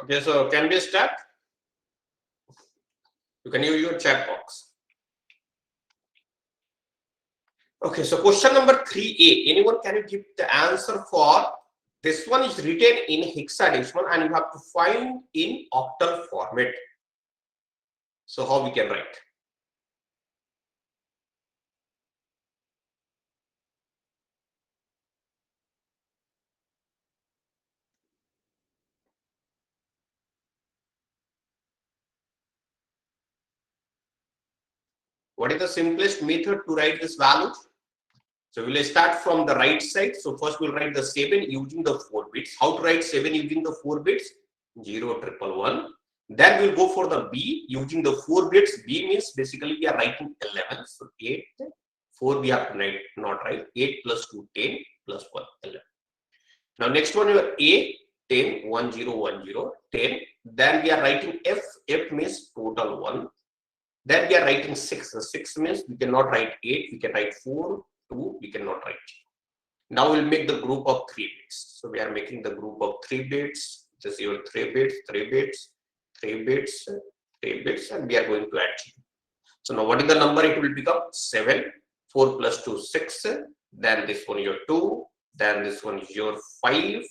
Okay, so can we start? You can use your chat box. Okay, so question number 3A. Anyone can you give the answer for this one is written in hexadecimal and you have to find in octal format. So how we can write? What is the simplest method to write this value? So we'll start from the right side. So first we'll write the 7 using the 4 bits. How to write 7 using the 4 bits? 0, 111. Then we'll go for the B using the 4 bits. B means basically we are writing 11. So 8, 4 we have to write, not write. 8 plus 2, 10 plus 1, 11. Now next one your A, 10, 1, 0, 1, 0, 10. Then we are writing F. F means total 1. Then we are writing 6. So 6 means we cannot write 8. We can write 4, 2. We cannot write 0. Now we'll make the group of 3 bits. So we are making the group of 3 bits. This is your 3 bits, 3 bits, 3 bits, 3 bits, and we are going to add 0. So now what is the number? It will become 7. 4 plus 2, 6. Then this one your 2. Then this one is your 5.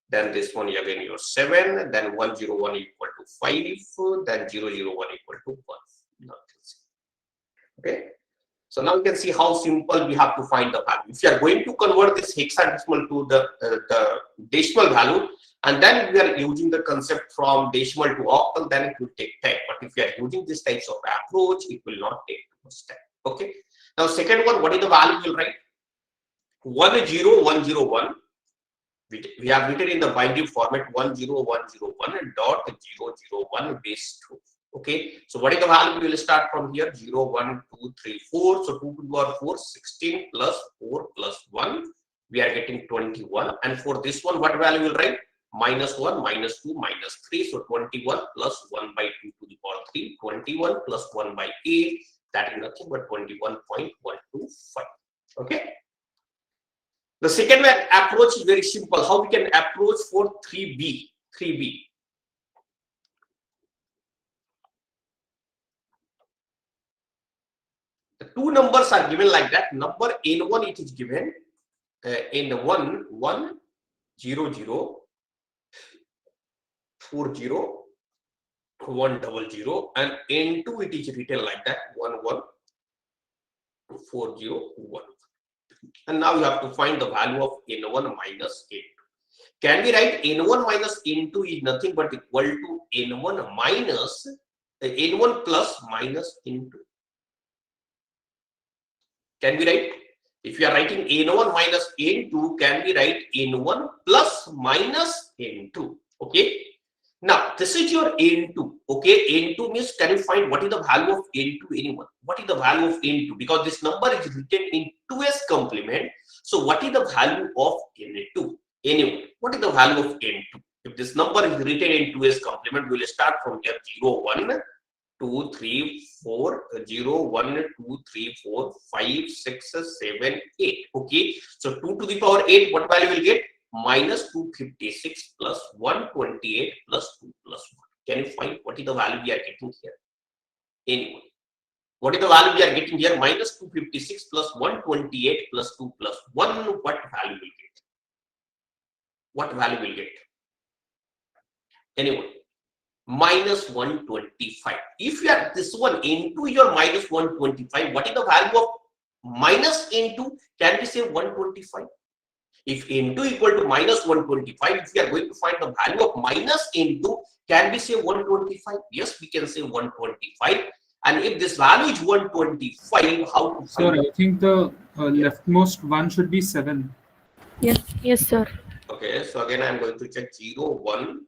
Then this one is again your 7. Then 1, 0, 1 equal to 5. Then 0, 0, 1 equal to 1. Now you can see. Okay. So now you can see how simple we have to find the value. If you are going to convert this hexadecimal to the decimal value, and then we are using the concept from decimal to octal, then it will take time. But if you are using this types of approach, it will not take too much time. Okay. Now second one, what is the value we'll write? 10101. We have written in the binary format 10101 and dot 001 base 2. Okay, so what is the value? We will start from here 0, 1, 2, 3, 4. So 2 to the power 4, 16 plus 4 plus 1. We are getting 21. And for this one, what value will write? Minus 1, minus 2, minus 3. So 21 plus 1 by 2 to the power 3. 21 plus 1 by 8. That is nothing but 21.125. Okay. The second approach is very simple. How we can approach for 3B? 3B. The two numbers are given like that. Number N1 it is given N1 1 0 0 4 0 1 0 0 and N2 it is written like that 1 1 4 0 1. And now you have to find the value of N1 minus N2. Can we write N1 minus N2 is nothing but equal to N1 minus N1 plus minus N2? Can we write? If you are writing N1 minus N2, can we write N1 plus minus N2? Okay. Now, this is your N2. Okay. N2 means, can you find what is the value of N2? Anyone? What is the value of N2? Because this number is written in 2s complement. So, what is the value of N2? Anyone? What is the value of N2? If this number is written in 2s complement, we will start from here 0, 1, 2, 3, 4, 0, 1, 2, 3, 4, 5, 6, 7, 8. Okay. So 2 to the power 8, what value will get? Minus 256 plus 128 plus 2 plus 1. Can you find what is the value we are getting here? Anyone? What is the value we are getting here? Minus 256 plus 128 plus 2 plus 1. What value will get? What value will get? Anyone? Minus 125. If you are this one into your minus 125, what is the value of minus into? Can we say 125? If into equal to minus 125, if we are going to find the value of minus into, can we say 125? Yes, we can say 125. And if this value is 125, how to find? Sir, I think the leftmost one should be 7. Yes, sir. Okay, so again I am going to check 0, 1,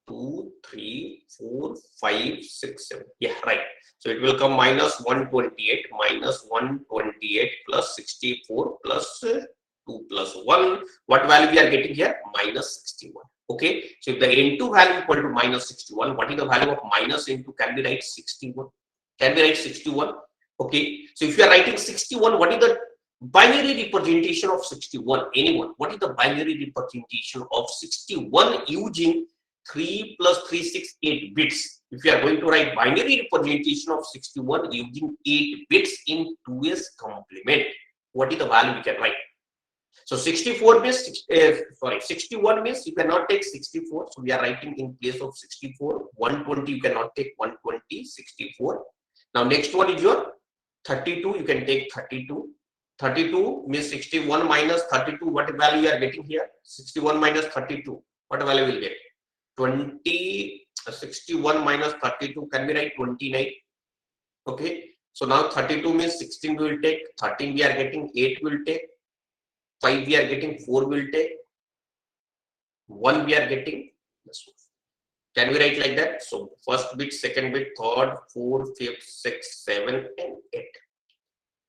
2, 3, 4, 5, 6, 7. Yeah, right. So it will come minus 128 plus 64 plus 2 plus 1. What value we are getting here? Minus 61. Okay. So if the N2 value equal to minus 61, what is the value of minus N2? Can we write 61? Can we write 61? Okay. So if you are writing 61, what is the binary representation of 61? Anyone? What is the binary representation of 61 using 3 plus 368 bits. If you are going to write binary representation of 61 using 8 bits in 2s complement, what is the value we can write? So 64 means, 61 means you cannot take 64. So we are writing in place of 64. 120, you cannot take 120, 64. Now next one is your 32, you can take 32. 32 means 61 minus 32. What value you are getting here? 61 minus 32. What value will get? 20, 61 minus 32 can be write 29. Okay. So now 32 means 16 we will take, 13 we are getting, 8 will take, 5 we are getting, 4 will take, 1 we are getting. Can we write like that? So first bit, second bit, third, fourth, fifth, sixth, seventh, and 8.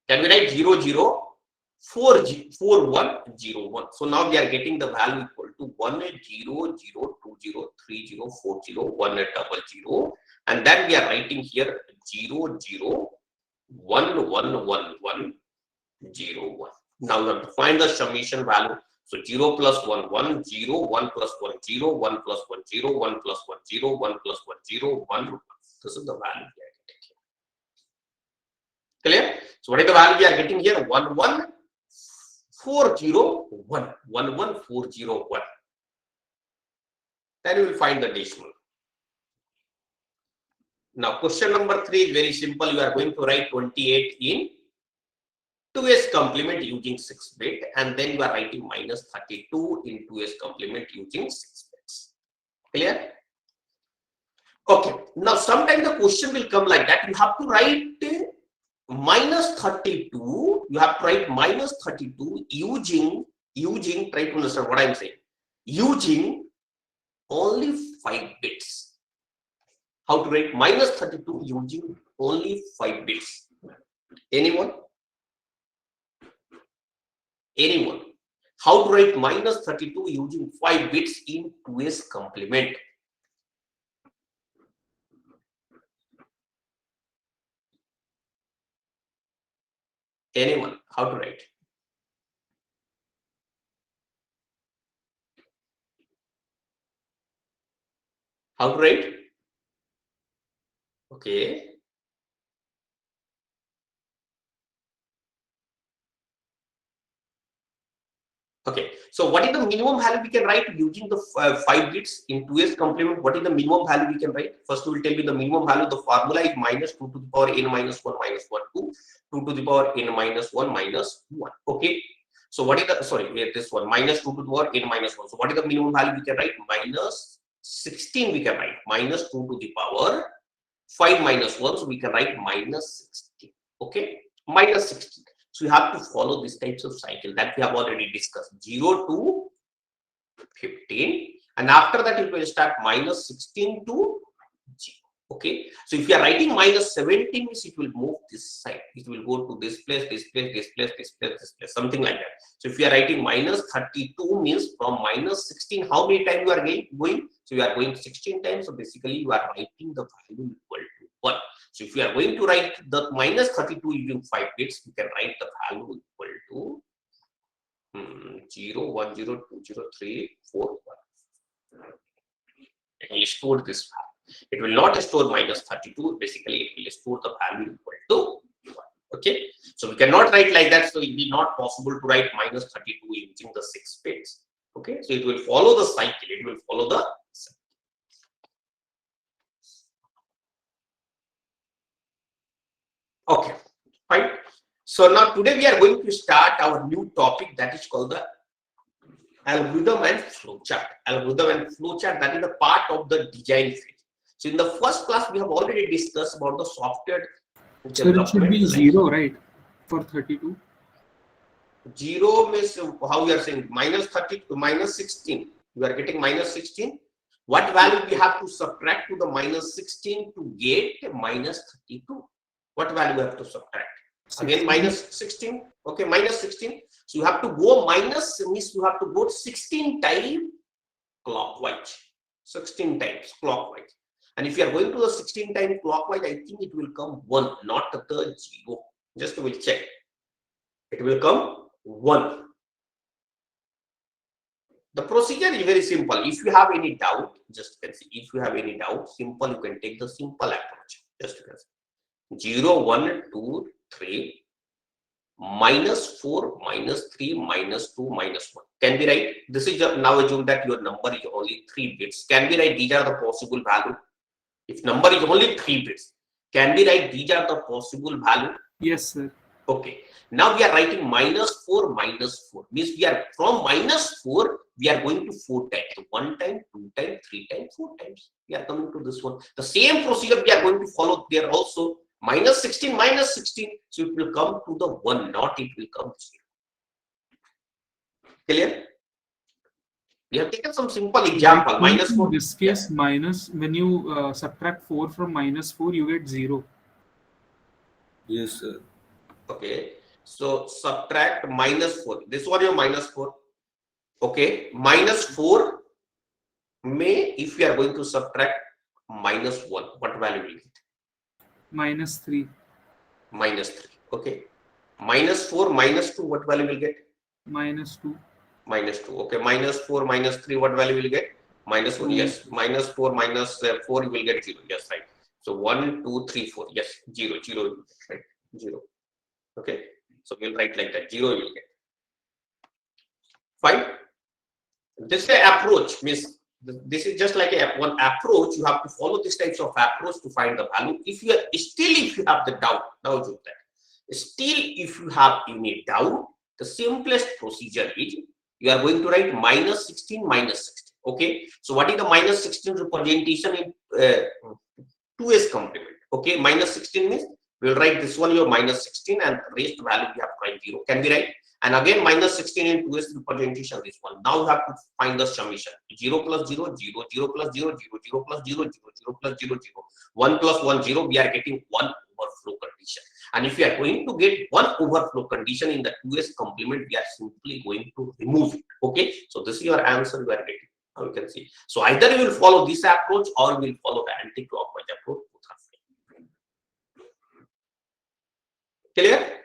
Can we write 0, 0, 4, 4, 1, 0, 1. So now we are getting the value equal to 1, 0, 0, 2, 0, 3, 0, 4, 0, 1, 0, 0. And then we are writing here 0, 0, 1, 1, 1, 1, 0, 1. Now we have to find the summation value. So 0 plus 1, 1, 0, 1 plus 1, 0, 1 plus 1, 0, 1 plus 1, 0, 1 plus 1, 0, 1. This is the value we are getting here. Clear? So what is the value we are getting here? 1, 1, 4, 0, 1. 1, 1, 4, 0, 1. Then you will find the decimal. Now question number 3 is very simple. You are going to write 28 in 2s complement using 6 bit, and then you are writing minus 32 in 2s complement using 6 bits. Clear? Okay. Now sometime the question will come like that. You have to write minus 32. You have to write minus 32 using try to understand what I am saying. Using only 5 bits. How to write minus 32 using only 5 bits? Anyone? Anyone? How to write minus 32 using 5 bits in 2s complement? Anyone? How to write? How to write? Okay. Okay, so what is the minimum value we can write using the 5 bits in 2s complement? What is the minimum value we can write? First, we will tell you the minimum value. The formula is minus 2 to the power n minus 1 minus 1 to 2 to the power n minus 1 minus 1. Okay, so what is the, sorry, this one, minus 2 to the power n minus 1. So what is the minimum value we can write? Minus 16 we can write. Minus 2 to the power 5 minus 1. So we can write minus 16. Okay, minus 16. So you have to follow these types of cycle that we have already discussed. 0 to 15, and after that it will start minus 16 to 0. Okay, so if you are writing minus 17 means it will move this side. It will go to this place, this place, this place, this place, this place, something like that. So if you are writing minus 32 means from minus 16, how many times you are going? So you are going 16 times. So basically you are writing the value equal to 1. So if you are going to write the minus 32 using 5 bits, you can write the value equal to 0, 1, 0, 2, 0, 3, 4, 1. It will store this value. It will not store minus 32. Basically, it will store the value equal to 1. Okay. So we cannot write like that. So it will be not possible to write minus 32 using the 6 bits. Okay. So it will follow the cycle. It will follow the cycle. Okay, fine. So now today we are going to start our new topic that is called the algorithm and flowchart. Algorithm and flowchart, that is a part of the design phase. So in the first class we have already discussed about the software development. So it should be 0, right? For 32. 0 means how we are saying minus 30 to minus 16. You are getting minus 16. What value we have to subtract to the minus 16 to get minus 32? What value we have to subtract? 16. Again, minus 16. Okay, minus 16. So you have to go minus, means you have to go 16 times clockwise. 16 times clockwise. And if you are going to the 16 times clockwise, I think it will come 1, not the 0. Just we will check. It will come 1. The procedure is very simple. If you have any doubt, just can see. If you have any doubt, simple, you can take the simple approach. Just can see. 0, 1, 2, 3, -4, -3, -2, -1. Can we write? This is now assume that your number is only 3 bits. Can we write these are the possible value? If number is only 3 bits, can we write these are the possible value? Yes, sir. Okay. Now we are writing -4, -4. Means we are from -4, we are going to 4 times. 1 time, 2 times, 3 times, 4 times. We are coming to this one. The same procedure we are going to follow there also. -16, -16. So it will come to the 1, not it will come 0. Clear? We have taken some simple example. -4. In this case, minus, when you subtract 4 from -4, you get 0. Yes, sir. Okay. So subtract -4. This one your -4. Okay. -4 may, if we are going to subtract -1, what value will get? -3. -3. Okay. -4, -2, what value will get? -2. -2. Okay. -4, -3, what value will get? -1. Yes. -4, -4, you will get 0. Yes, right. So 1, 2, 3, 4. Yes. 0, 0, right? 0. Okay. So we'll write like that. 0 you will get. Fine. This approach means this is just like one approach. You have to follow this types of approach to find the value. If you are if you have the doubt, now do that. Still, if you have any doubt, the simplest procedure is you are going to write -16, -16. Okay. So what is the -16 representation in 2s complement? Okay. -16 means we'll write this one your -16 and rest value we have to write 0. Can we write? And again -16 in 2s representation this one. Now you have to find the summation. 0 plus 0, 0, 0 plus 0, 0, 0 plus 0, 0, 0 plus 0, 0. 1 plus 1, 0. We are getting 1 overflow condition. And if we are going to get 1 overflow condition in the 2s complement, we are simply going to remove it. Okay. So this is your answer you are getting. Now you can see. So either you will follow this approach or you will follow the anti-clockwise approach. Clear?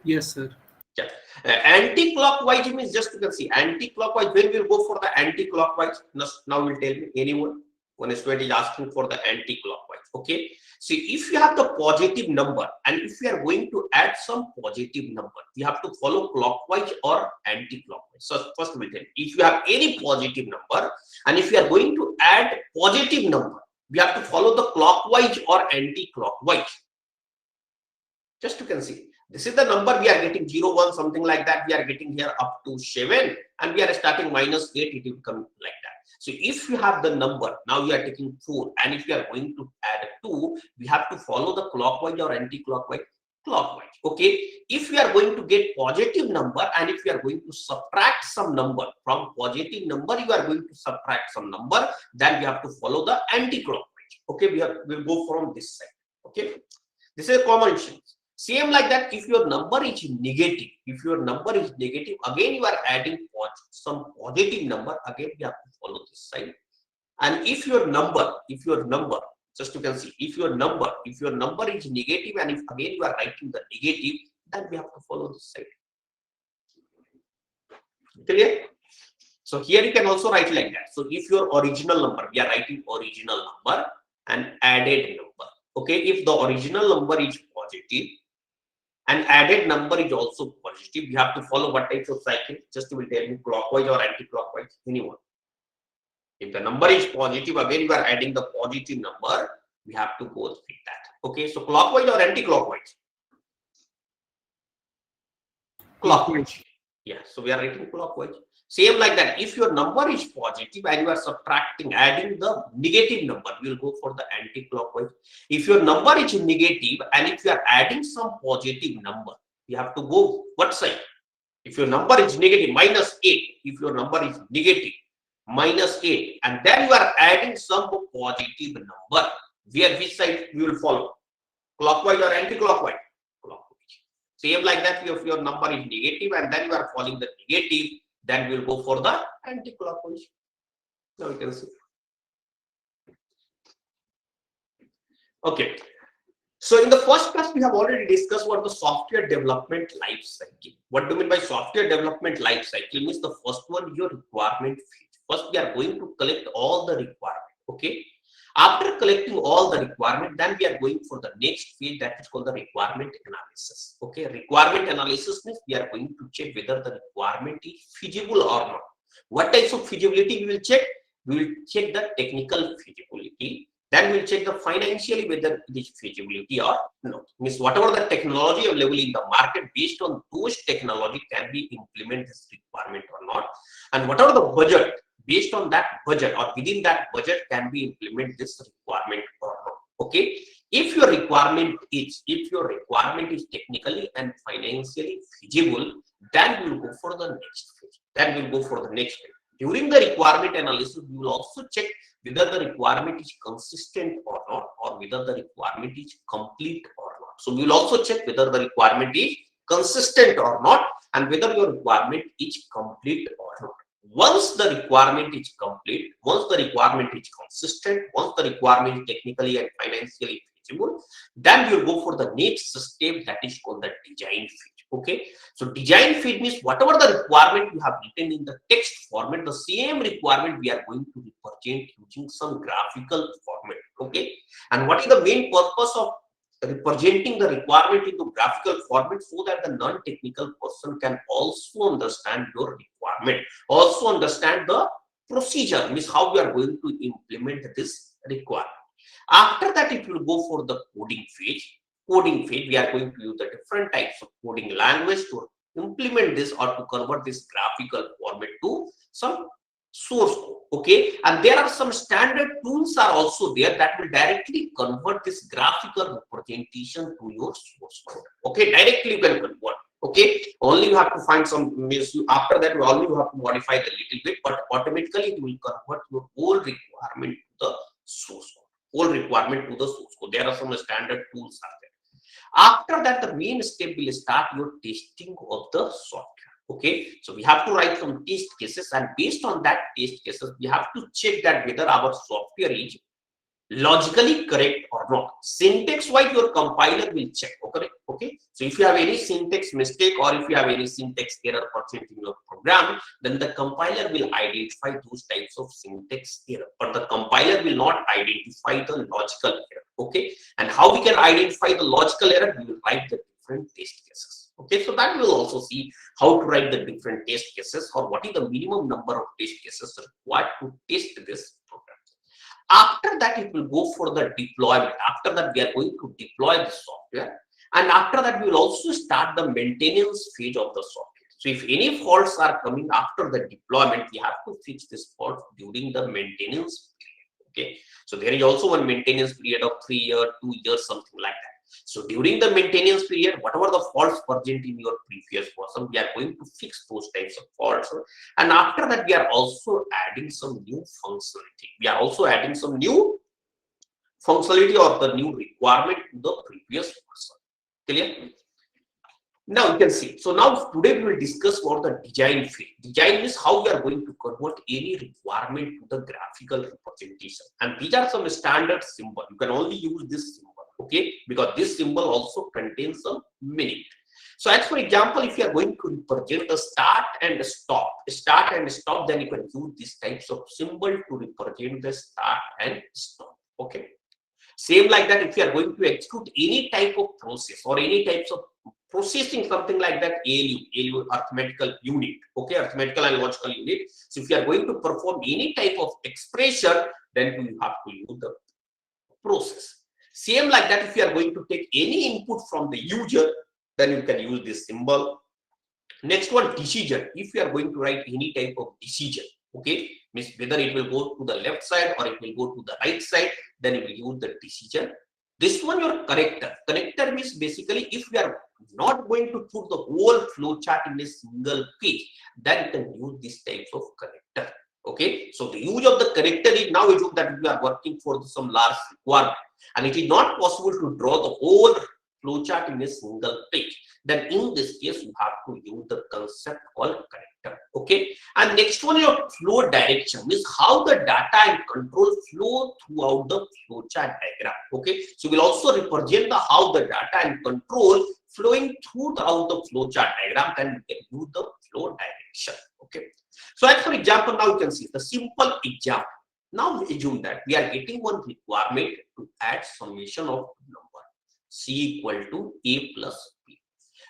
Yes, sir. Yeah. Anti-clockwise means just you can see anti-clockwise. When we'll go for the anti-clockwise, now will tell me anyone when a student is asking for the anti-clockwise. Okay. See, if you have the positive number and if we are going to add some positive number, we have to follow clockwise or anti-clockwise. So first we'll tell you, if you have any positive number and if you are going to add positive number, we have to follow the clockwise or anti-clockwise. Just you can see. This is the number we are getting 0, 1, something like that. We are getting here up to 7 and we are starting -8. It will come like that. So if you have the number, now we are taking 4 and if we are going to add 2, we have to follow the clockwise or anti-clockwise. Clockwise. Okay. If we are going to get positive number and if we are going to subtract some number from positive number, you are going to subtract some number, then we have to follow the anti-clockwise. Okay. We'll go from this side. Okay. This is a common issue. Same like that, if your number is negative, again you are adding some positive number, again we have to follow this side. And if your number, just you can see, if your number is negative and if again you are writing the negative, then we have to follow this side. Clear? So here you can also write like that. So if your original number, we are writing original number and added number. Okay, if the original number is positive and added number is also positive, we have to follow what type of cycle? Just will tell me clockwise or anti-clockwise, anyone. If the number is positive, again you are adding the positive number, we have to go with that. Okay, so clockwise or anti-clockwise? Clockwise. Yeah, so we are writing clockwise. Same like that. If your number is positive and you are subtracting, adding the negative number, we will go for the anti-clockwise. If your number is negative and if you are adding some positive number, you have to go what side? If your number is negative, -8. If your number is negative, -8, and then you are adding some positive number, which side you will follow? Clockwise or anti-clockwise? Clockwise. Same like that. If your number is negative and then you are following the negative, then we'll go for the anti-clockwise. Now you can see. Okay. So in the first class, we have already discussed what the software development life cycle. What do you mean by software development life cycle? Means the first one, your requirement phase. First, we are going to collect all the requirement. Okay. After collecting all the requirement, then we are going for the next phase, that is called the requirement analysis. Okay. Requirement analysis means we are going to check whether the requirement is feasible or not. What types of feasibility we will check? We will check the technical feasibility. Then we'll check the financially whether it is feasibility or not. Means whatever the technology available in the market, based on those technology can we implement this requirement or not, and whatever the budget, based on that budget or within that budget can we implement this requirement or not. Okay, if your requirement is technically and financially feasible, then we'll go for the next phase. During the requirement analysis, we will also check whether the requirement is consistent or not, or whether the requirement is complete or not. So we will also check whether the requirement is consistent or not, and whether your requirement is complete or not. Once the requirement is complete, once the requirement is consistent, once the requirement is technically and financially feasible, then we will go for the next step, that is called the design phase. Okay, so design phase means whatever the requirement you have written in the text format, the same requirement we are going to represent using some graphical format. Okay, and what is the main purpose of representing the requirement into graphical format? So that the non-technical person can also understand your requirement, also understand the procedure, means how we are going to implement this requirement. After that, it will go for the coding phase. We are going to use the different types of coding language to implement this or to convert this graphical format to some source code. Okay, and there are some standard tools are also there that will directly convert this graphical representation to your source code. Okay, directly you can convert. Okay, only you have to find some means. After that, only you have to modify the little bit, but automatically it will convert your whole requirement to the source code. There are some standard tools are there. After that, the main step will start your testing of the software. Okay, so we have to write some test cases, and based on that test cases, we have to check that whether our software is logically correct or not. Syntax wise, your compiler will check. Okay, so if you have any syntax mistake or if you have any syntax error present in your program, then the compiler will identify those types of syntax error, but the compiler will not identify the logical error. Okay, and how we can identify the logical error? We will write the different test cases. Okay, so that we will also see how to write the different test cases, or what is the minimum number of test cases required to test this program. After that, it will go for the deployment. After that, we are going to deploy the software, and after that, we will also start the maintenance phase of the software. So if any faults are coming after the deployment, we have to fix this fault during the maintenance period. Okay, so there is also one maintenance period of 3 years, 2 years, something like that. So during the maintenance period, whatever the faults present in your previous version, we are going to fix those types of faults. And after that, we are also adding some new functionality. Or the new requirement to the previous version. Clear? Now you can see. So now today we will discuss about the design phase. Design is how we are going to convert any requirement to the graphical representation. And these are some standard symbols. You can only use this symbol. Okay, because this symbol also contains some meaning. So as for example, if you are going to represent a start and stop, then you can use these types of symbol to represent the start and stop. Okay, same like that, if you are going to execute any type of process or any types of processing, something like that, ALU, arithmetical unit. Okay, arithmetical and logical unit. So if you are going to perform any type of expression, then you have to use the process. Same like that, if you are going to take any input from the user, then you can use this symbol. Next one, decision. If you are going to write any type of decision, okay, means whether it will go to the left side or it will go to the right side, then you will use the decision. This one, your connector. Connector means basically if we are not going to put the whole flowchart in a single page, then you can use these types of connector. Okay, so the use of the connector is, now assume that we are working for some large requirement, and it is not possible to draw the whole flowchart in a single page. Then in this case, you have to use the concept called connector. vector. Okay, and next one, your flow direction is how the data and control flow throughout the flow chart diagram. Okay, so we'll also represent the how the data and control flowing throughout the flow chart diagram, then we can use the flow direction. Okay, so as for example, now you can see the simple example. Now we assume that we are getting one requirement to add summation of number c equal to a plus b,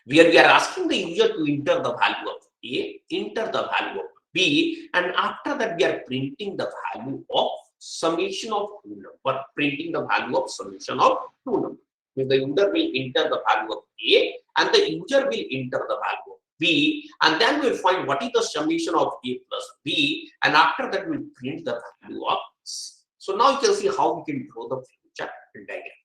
where we are asking the user to enter the value of a, enter the value of b, and after that we are printing the value of summation of two number, printing the value of summation of two numbers. The user will enter the value of a and the user will enter the value of b, and then we'll find what is the summation of a plus b, and after that we'll print the value of c. So now you can see how we can draw the future diagram.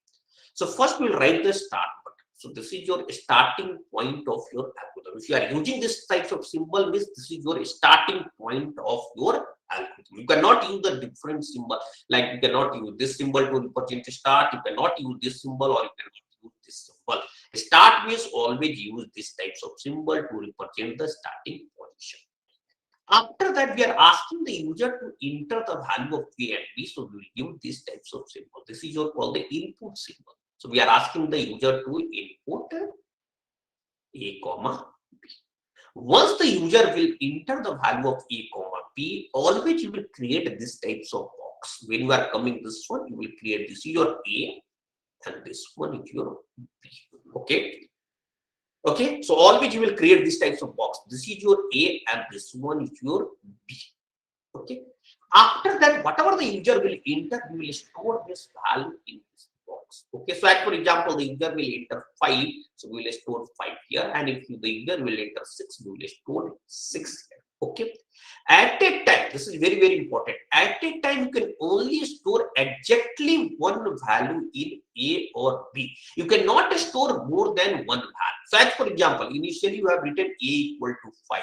So first we'll write the start button. So this is your starting point of your algorithm. If you are using this types of symbol, this is your starting point of your algorithm. You cannot use the different symbol, like you cannot use this symbol to represent the start, you cannot use this symbol, or you cannot use this symbol. Start means always use this types of symbol to represent the starting position. After that, we are asking the user to enter the value of a and b, so we will use these types of symbol. This is your called the input symbol. So we are asking the user to input a comma b. Once the user will enter the value of a comma b, always you will create this types of box. When you are coming this one, you will create this is your a and this one is your b. Okay. Okay. So always you will create these types of box. This is your a and this one is your b. Okay. After that, whatever the user will enter, we will store this value in this box. Okay, so for example, the user will enter 5, so we will store 5 here, and if the user will enter 6, we will store 6 here. Okay, at a time, this is very, very important. At a time, you can only store exactly one value in A or B. You cannot store more than one value. So, as for example, initially you have written A equal to 5,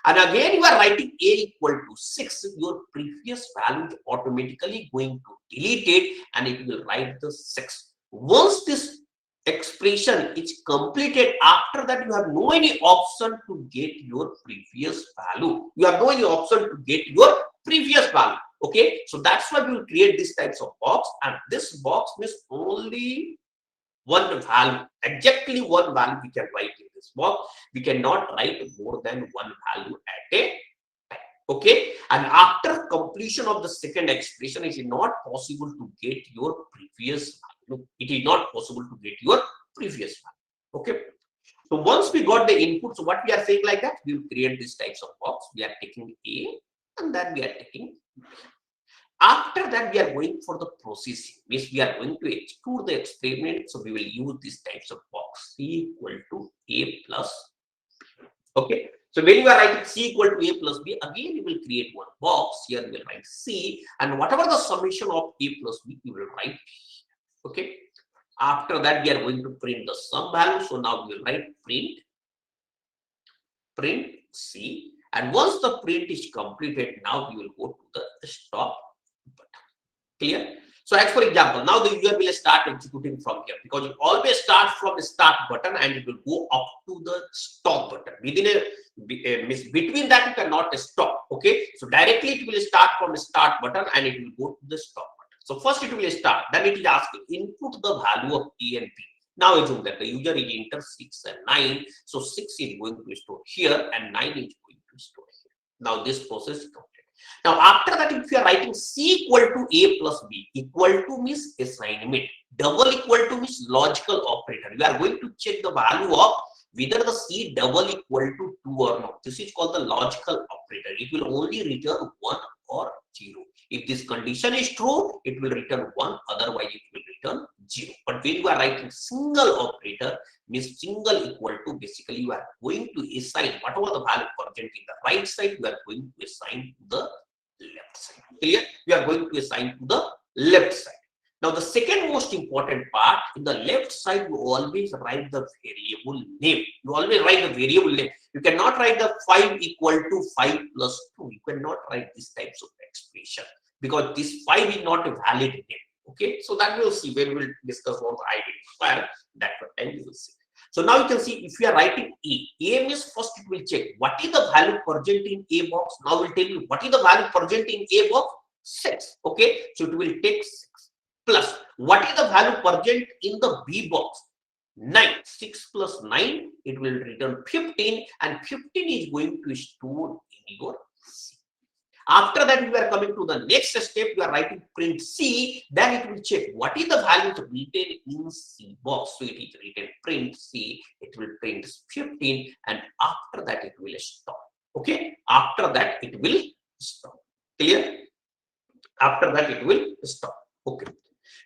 and again you are writing A equal to 6. Your previous value is automatically going to delete it, and it will write the 6. Once this expression is completed, after that you have no any option to get your previous value. You have no any option to get your previous value. Okay, so that's why we will create these types of box, and this box means only one value, exactly one value we can write in this box. We cannot write more than one value at a time. Okay, and after completion of the second expression, it is not possible to get your previous value. It is not possible to get your previous value. Okay, so once we got the input, so what we are saying like that, we will create these types of box. We are taking A and then we are taking B. After that, we are going for the processing, means we are going to execute the experiment. So we will use these types of box, C equal to A plus B. Okay, so when you are writing C equal to A plus B, again you will create one box. Here we will write C, and whatever the summation of A plus B, you will write. Okay, after that we are going to print the sum value. So now we will write print C, and once the print is completed, now we will go to the stop button. Clear? So as for example, now the user will start executing from here, because it always starts from the start button and it will go up to the stop button. Within between that you cannot stop. Okay, so directly it will start from the start button and it will go to the stop button. So first it will start, then it is asking input the value of A and B. Now assume that the user is enter 6 and 9. So 6 is going to store here and 9 is going to store here. Now this process is complete. Now after that, if you are writing C equal to A plus B, equal to means assignment, double equal to means logical operator. You are going to check the value of whether the C double equal to 2 or not. This is called the logical operator. It will only return 1 or 0. If this condition is true, it will return 1, otherwise it will return 0. But when you are writing single operator, means single equal to, basically you are going to assign whatever the value present in the right side, you are going to assign to the left side. Clear? You are going to assign to the left side. Now the second most important part, in the left side you always write the variable name. You always write the variable name. You cannot write the 5 equal to 5 plus 2. You cannot write these types of expression, because this 5 is not a valid name. Okay, so that we'll see when we'll discuss about identifier. That time you will see. So now you can see if you are writing A means first it will check what is the value present in A box. Now will tell you what is the value present in A box, 6. Okay, so it will take 6 plus what is the value present in the B box, 9. 6 plus 9, it will return 15, and 15 is going to store in your C. After that, we are coming to the next step. You are writing print C. Then it will check what is the value written in C box. So it is written print C. It will print 15, and after that it will stop. Okay. After that it will stop. Clear? After that it will stop. Okay.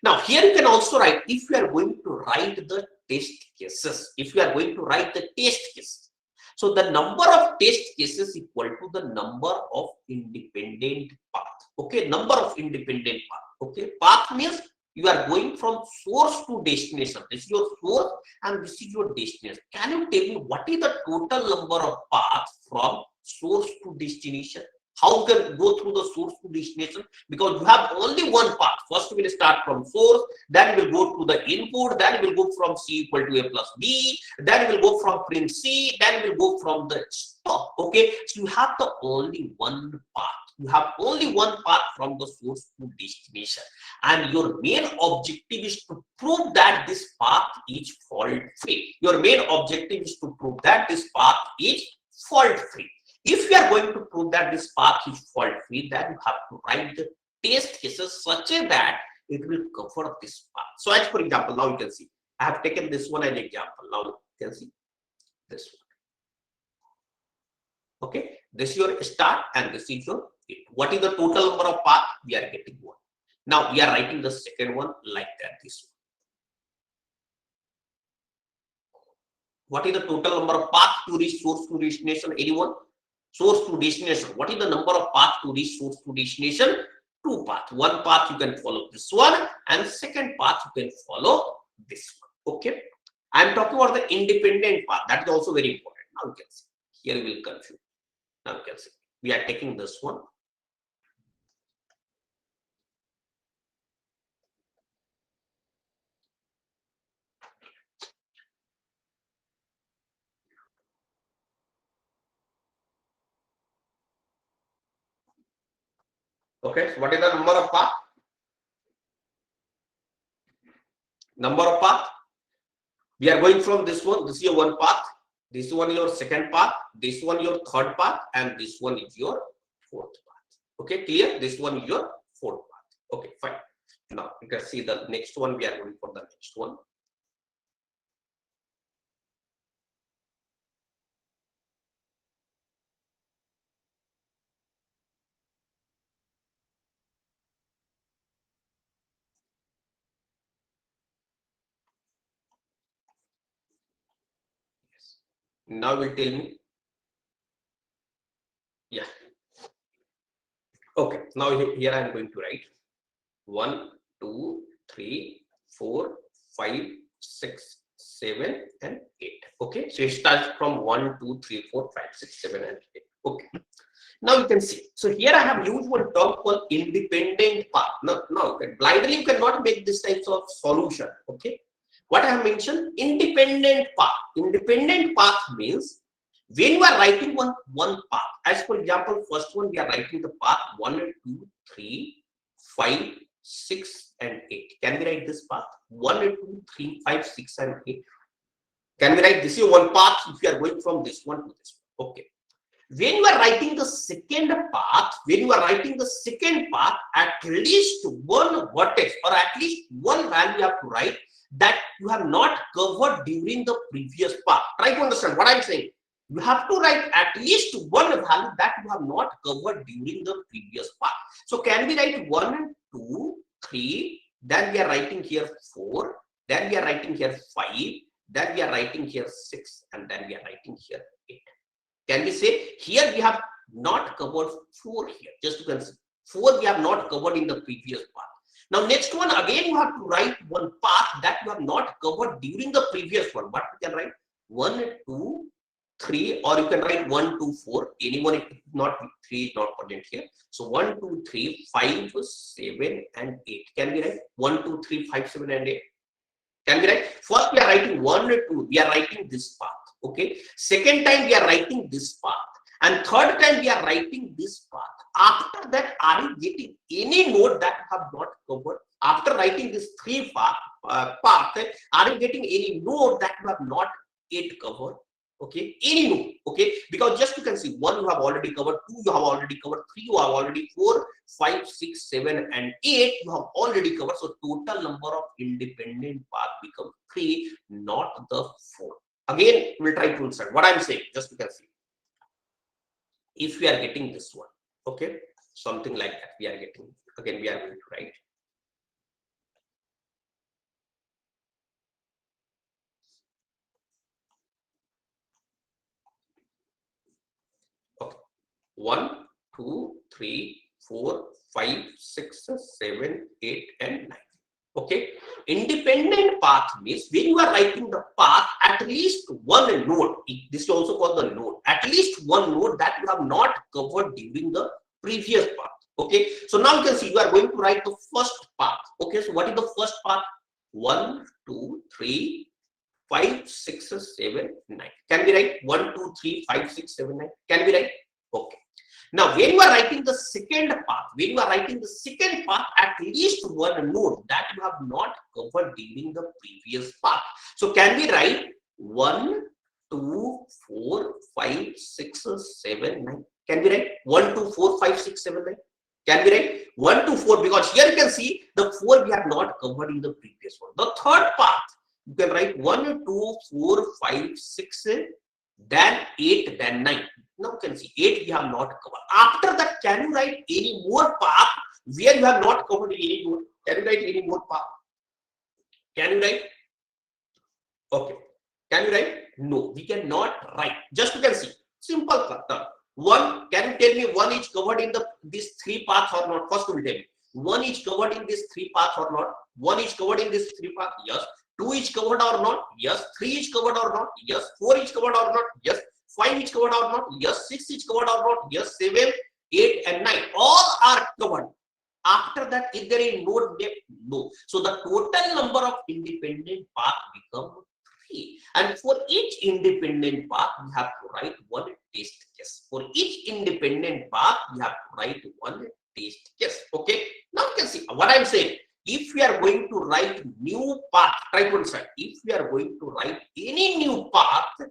Now here you can also write, if you are going to write the test cases. If you are going to write the test cases. So the number of test cases equal to the number of independent path. Okay, number of independent path. Okay, path means you are going from source to destination. This is your source and this is your destination. Can you tell me what is the total number of paths from source to destination? How you can go through the source to destination? Because you have only one path. First we will start from source, then we will go to the input, then we will go from C equal to A plus B, then we will go from print C, then we will go from the stop. Okay, so you have the only one path. You have only one path from the source to destination, and your main objective is to prove that this path is fault free. Your main objective is to prove that this path is fault free. If you are going to prove that this path is fault free, then you have to write the test cases such that it will cover this path. So as for example, now you can see, I have taken this one as an example. Now you can see this one. Okay, this is your start and this is your end. What is the total number of path? We are getting 1. Now we are writing the second one like that, this one. What is the total number of path to reach source to destination? Anyone? Source to destination. What is the number of path to reach source to destination? 2 paths. One path you can follow this one, and second path you can follow this one. Okay. I am talking about the independent path. That is also very important. Now you can see. Here we will confuse. Now you can see. We are taking this one. Okay, so what is the number of path? Number of path. We are going from this one. This is your one path. This one is your second path. This one is your third path, and this one is your fourth path. Okay, clear? This one is your fourth path. Okay, fine. Now you can see the next one. We are going for the next one. Now will tell me. Yeah. Okay. Now here I am going to write 1, 2, 3, 4, 5, 6, 7, and 8. Okay. So it starts from 1, 2, 3, 4, 5, 6, 7, and 8. Okay. Now you can see. So here I have used one term called independent path. Now blindly you cannot make this types of solution. Okay. What I have mentioned, independent path. Independent path means when you are writing one path, as for example, first one we are writing the path 1, 2, 3, 5, 6, and 8. Can we write this path? 1, 2, 3, 5, 6, and 8. Can we write this is one path if you are going from this one to this one? Okay. When you are writing the second path, at least one vertex or at least one value you have to write that you have not covered during the previous path. Try to understand what I am saying. You have to write at least one value that you have not covered during the previous path. So can we write 1, 2, 3, then we are writing here 4, then we are writing here 5, then we are writing here 6, and then we are writing here 8. Can we say here we have not covered 4 here? Just to consider 4 we have not covered in the previous path. Now next one again you have to write one path that you have not covered during the previous one. But you can write 1, 2, 3, or you can write 1, 2, 4. Anyone if not 3 is not present here. So 1, 2, 3, 5, 7, and 8. Can we write 1, 2, 3, 5, 7, and 8? Can we write? First we are writing 1, 2. We are writing this path. Okay. Second time we are writing this path. And third time we are writing this path. After that, are you getting any node that you have not covered? After writing this three path, are you getting any node that you have not yet covered? Okay, any node. Okay, because just you can see 1 you have already covered, 2 you have already covered, 3 you have already, 4, 5, 6, 7, and 8 you have already covered. So total number of independent path becomes 3, not the 4. Again, we'll try to insert what I'm saying. Just you can see. If we are getting this one, okay, something like that, we are getting, again we are going to write. Okay, 1, 2, 3, 4, 5, 6, 7, 8, and 9. Okay, independent path means when you are writing the path, at least one node, this is also called the node, at least one node that you have not covered during the previous path. Okay, so now you can see you are going to write the first path. Okay, so what is the first path? 1, 2, 3, 5, 6, 7, 9. Can we write 1, 2, 3, 5, 6, 7, 9? Can we write? Okay. Now, when you are writing the second path, at least one node that you have not covered during the previous path. So, can we write 1, 2, 4, 5, 6, 7, 9? Can we write 1, 2, 4, 5, 6, 7, 9? Can we write 1, 2, 4? Because here you can see the 4 we have not covered in the previous one. The third path, you can write 1, 2, 4, 5, 6, then 8, then 9. Now you can see 8 we have not covered. After that, can you write any more path where you have not covered any more? Can you write any more path? Can you write? Okay. Can you write? No, we cannot write. Just you can see. Simple pattern. 1, can you tell me 1 is covered in this 3 paths or not? First you will tell me. 1 is covered in this 3 paths or not? 1 is covered in this 3 paths? Yes. 2 is covered or not? Yes. 3 is covered or not? Yes. 4 is covered or not? Yes. 5 is covered or not? Yes. 6 is covered or not? Yes. 7, 8, and 9. All are covered. After that, is there a node left? No. So the total number of independent paths become 3. And for each independent path, we have to write one test case. For each independent path, we have to write one test case. Okay. Now you can see what I'm saying. If we are going to write new path, try to understand. If we are going to write any new path,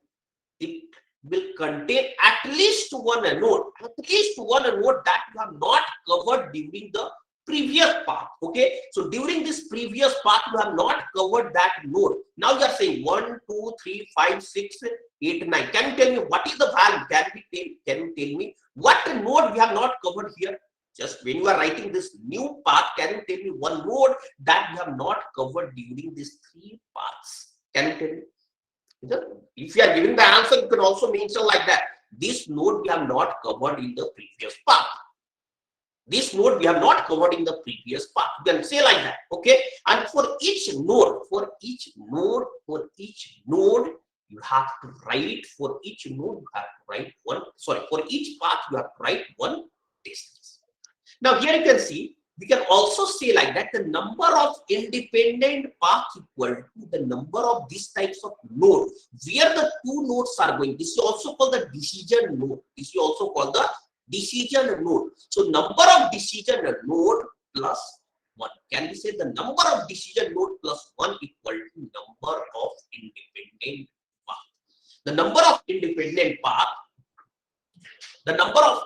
it will contain at least one node that you have not covered during the previous path. Okay, so during this previous path you have not covered that node. Now you are saying 1, 2, 3, 5, 6, 8, 9. Can you tell me what is the value? Can you tell me what node we have not covered here? Just when you are writing this new path, can you tell me one node that you have not covered during these 3 paths? Can you tell me? If you are giving the answer, you can also mention like that. This node we have not covered in the previous path. This node we have not covered in the previous path. You can say like that. Okay. And for each node, you have to write, for each node, you have to write one, for each path, you have to write one test case. Now here you can see, we can also say like that the number of independent paths equal to the number of these types of nodes where the 2 nodes are going. This is also called the decision node. This is also called the decision node. So number of decision node plus 1. Can we say the number of decision node plus 1 equal to number of independent paths? The number of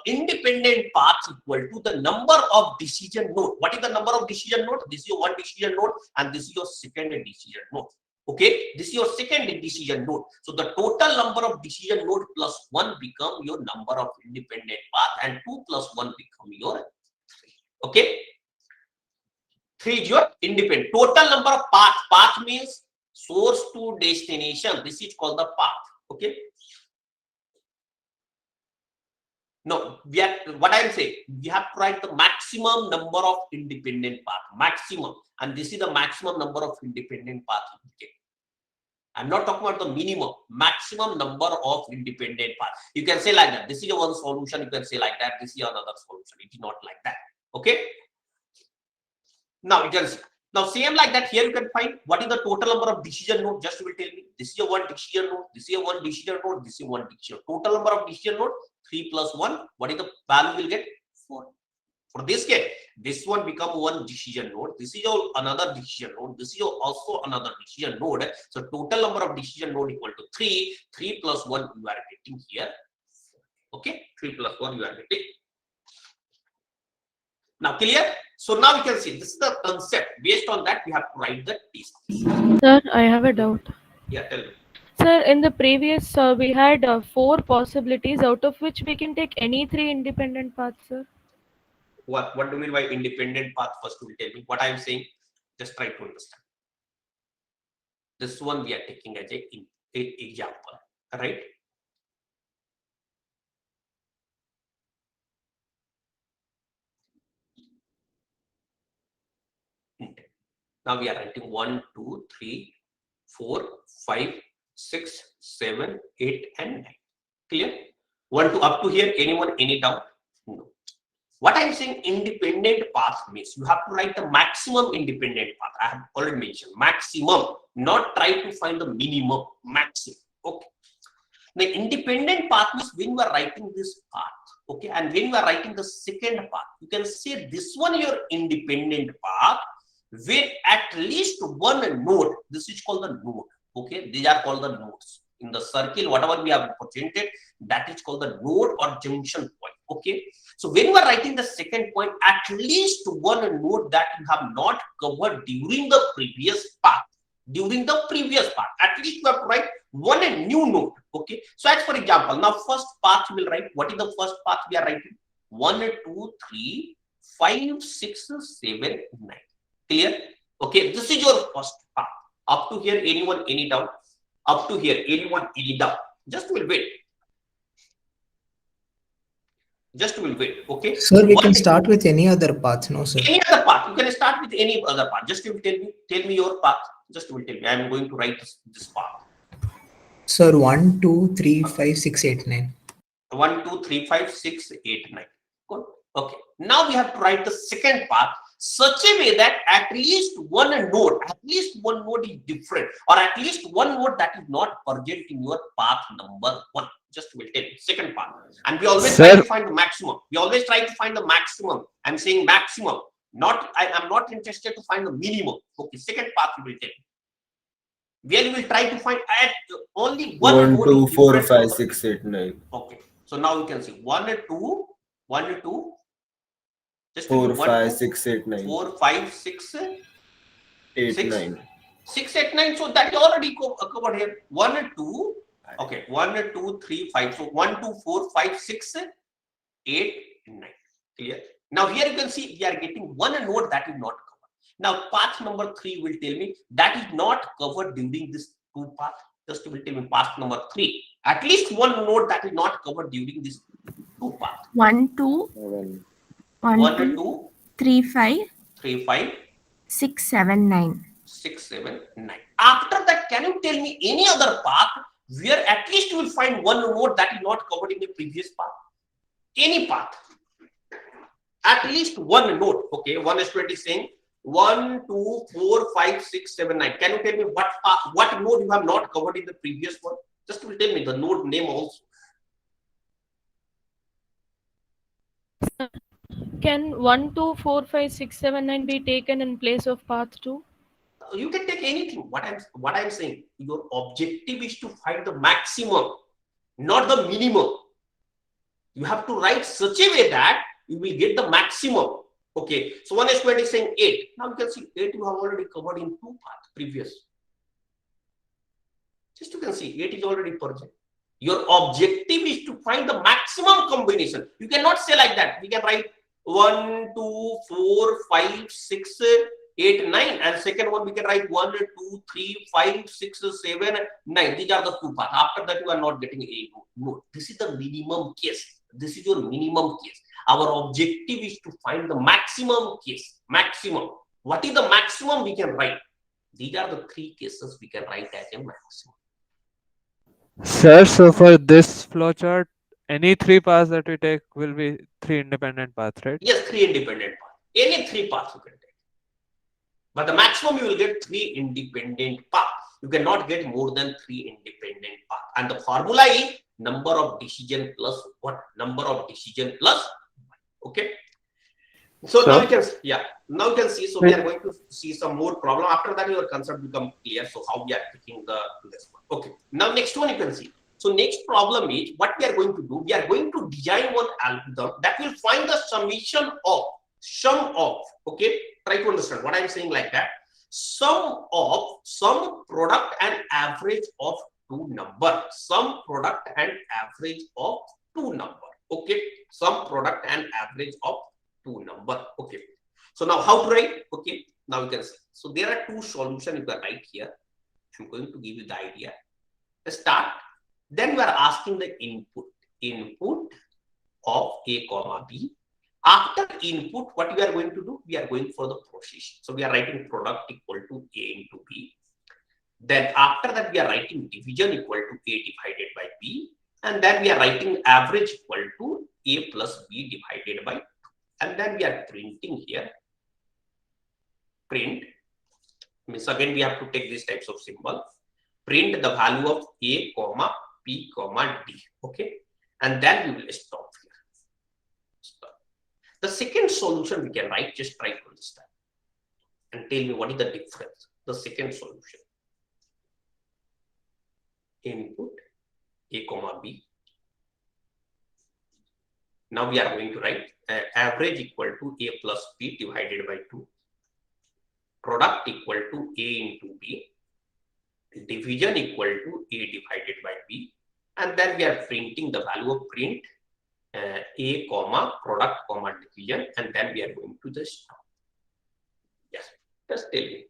independent paths equal to the number of decision node. What is the number of decision node? This is your one decision node and this is your second decision node. Okay, this is your second decision node. So the total number of decision node plus 1 become your number of independent path, and 2 plus 1 become your 3. Okay, 3 is your independent. Total number of paths. Path means source to destination. This is called the path. Okay. No, what I'm saying, we have to write the maximum number of independent path, maximum, and this is the maximum number of independent path. Okay. I'm not talking about the minimum, maximum number of independent path. You can say like that. This is your one solution. You can say like that. This is another solution. It is not like that. Okay. Now you can see. Now, same like that, here you can find what is the total number of decision node. Just you will tell me, this is your one decision node, this is your one decision node, this is one decision. Total number of decision node, 3 plus 1. What is the value will get? 4. For this case, this one become one decision node. This is your another decision node. This is your also another decision node. So total number of decision node equal to 3. 3 plus 1 you are getting here. Okay, 3 plus 1 you are getting. Now clear? So now we can see this is the concept. Based on that, we have to write the test. Sir, I have a doubt. Yeah, tell me. Sir, in the previous, we had 4 possibilities, out of which we can take any 3 independent paths, sir. What do you mean by independent path? First, you will tell me what I am saying. Just try to understand. This one we are taking as a example, right? Now we are writing 1, 2, 3, 4, 5, 6, 7, 8, and 9. Clear? 1 to up to here. Anyone? Any doubt? No. What I'm saying, independent path means you have to write the maximum independent path. I have already mentioned maximum, not try to find the minimum, maximum. Okay. The independent path means when you are writing this path, okay, and when you are writing the second path, you can say this one your independent path with at least one node. This is called the node. Okay, these are called the nodes. In the circle, whatever we have represented, that is called the node or junction point. Okay, so when you are writing the second point, at least one node that you have not covered during the previous path. During the previous path, at least you have to write one new node. Okay, so as for example, now first path you will write. What is the first path we are writing? 1, 2, 3, 5, 6, 7, 9. Clear? Okay, this is your first path. Up to here, anyone, any doubt? Up to here, anyone, any doubt? Just will wait. Just will wait. Okay. Sir, we can start with any other path, no, sir? Any other path. You can start with any other path. Just you tell me your path. Just you will tell me. I am going to write this path. Sir, 1, 2, 3, 5, 6, 8, 9. 1, 2, 3, 5, 6, 8, 9. Good. Okay. Now we have to write the second path such a way that at least one node is different, or at least one node that is not present in your path number 1. Just will tell you second path. And we always try to find the maximum. We always try to find the maximum. I'm saying maximum. I am not interested to find the minimum. Okay. Second path we will tell you. Where you will try to find at only one 1, 2, 4, 5, 6, 8, 9. Okay. So now you can see 1, 2, 1, 2. Just 4, 5, 6, 8, 9. 4, 5, 6, 8, 6, 9. 6, 8, 9. So that is already covered here. 1, 2. Okay. 1, 2, 3, 5. So 1, 2, 4, 5, 6, 8, 9. Clear? Now here you can see we are getting one node that is not covered. Now path number 3 will tell me that is not covered during this 2 path. Just will tell me path number 3. At least one node that is not covered during this 2 path. 1, 2, 1, 2, 3, 5, 3, 5, 6, 7, 9. 6, 7, 9. After that, can you tell me any other path where at least you will find one node that is not covered in the previous path? Any path. At least one node. Okay, 1 is 20 saying 1, 2, 4, 5, 6, 7, 9. Can you tell me what node you have not covered in the previous one? Just will tell me the node name also. Can 1, 2, 4, 5, 6, 7, 9 be taken in place of path 2? You can take anything. What I'm saying, your objective is to find the maximum, not the minimum. You have to write such a way that you will get the maximum. Okay, so 1 is 20 saying 8. Now you can see 8 you have already covered in 2 paths previous. Just you can see 8 is already present. Your objective is to find the maximum combination. You cannot say like that. We can write 1, 2, 4, 5, 6, 8, 9, and second one we can write 1, 2, 3, 5, 6, 7, 9. These are the 2 paths. After that you are not getting a node. This is the minimum case. This is your minimum case. Our objective is to find the maximum case. Maximum. What is the maximum we can write? These are the 3 cases we can write as a maximum. Sir, so for this flowchart, any 3 paths that we take will be 3 independent paths, right? Yes, 3 independent paths. Any 3 paths you can take. But the maximum you will get 3 independent paths. You cannot get more than 3 independent paths. And the formula is number of decision plus 1. Number of decision plus 1. Okay. So Sir? now you can, now you can see. So we are going to see some more problem. After that, your concept become clear. So how we are picking this one. Okay. Now next one you can see. So next problem is what we are going to do. We are going to design one algorithm that will find the summation of okay. Try to understand what I am saying like that. Sum of some product and average of two number. Some product and average of two number. Okay. Some product and average of two number. Okay. So now how to write? Okay. Now you can see. So there are two solutions you can write here. I'm going to give you the idea. Let's start. Then we are asking the input of A comma B. After input, what we are going to do? We are going for the process. So we are writing product equal to A into B. Then after that, we are writing division equal to A divided by B. And then we are writing average equal to A plus B divided by 2. And then we are printing here. Print means again we have to take these types of symbol. Print the value of A comma P comma D. Okay. And then we will stop here. Stop. The second solution we can write, just try to understand and tell me what is the difference. The second solution. Input A comma B. Now we are going to write average equal to A plus B divided by 2. Product equal to A into B. Division equal to A divided by B. And then we are printing the value of print A comma product comma division, and then we are going to the stop. Yes, just tell me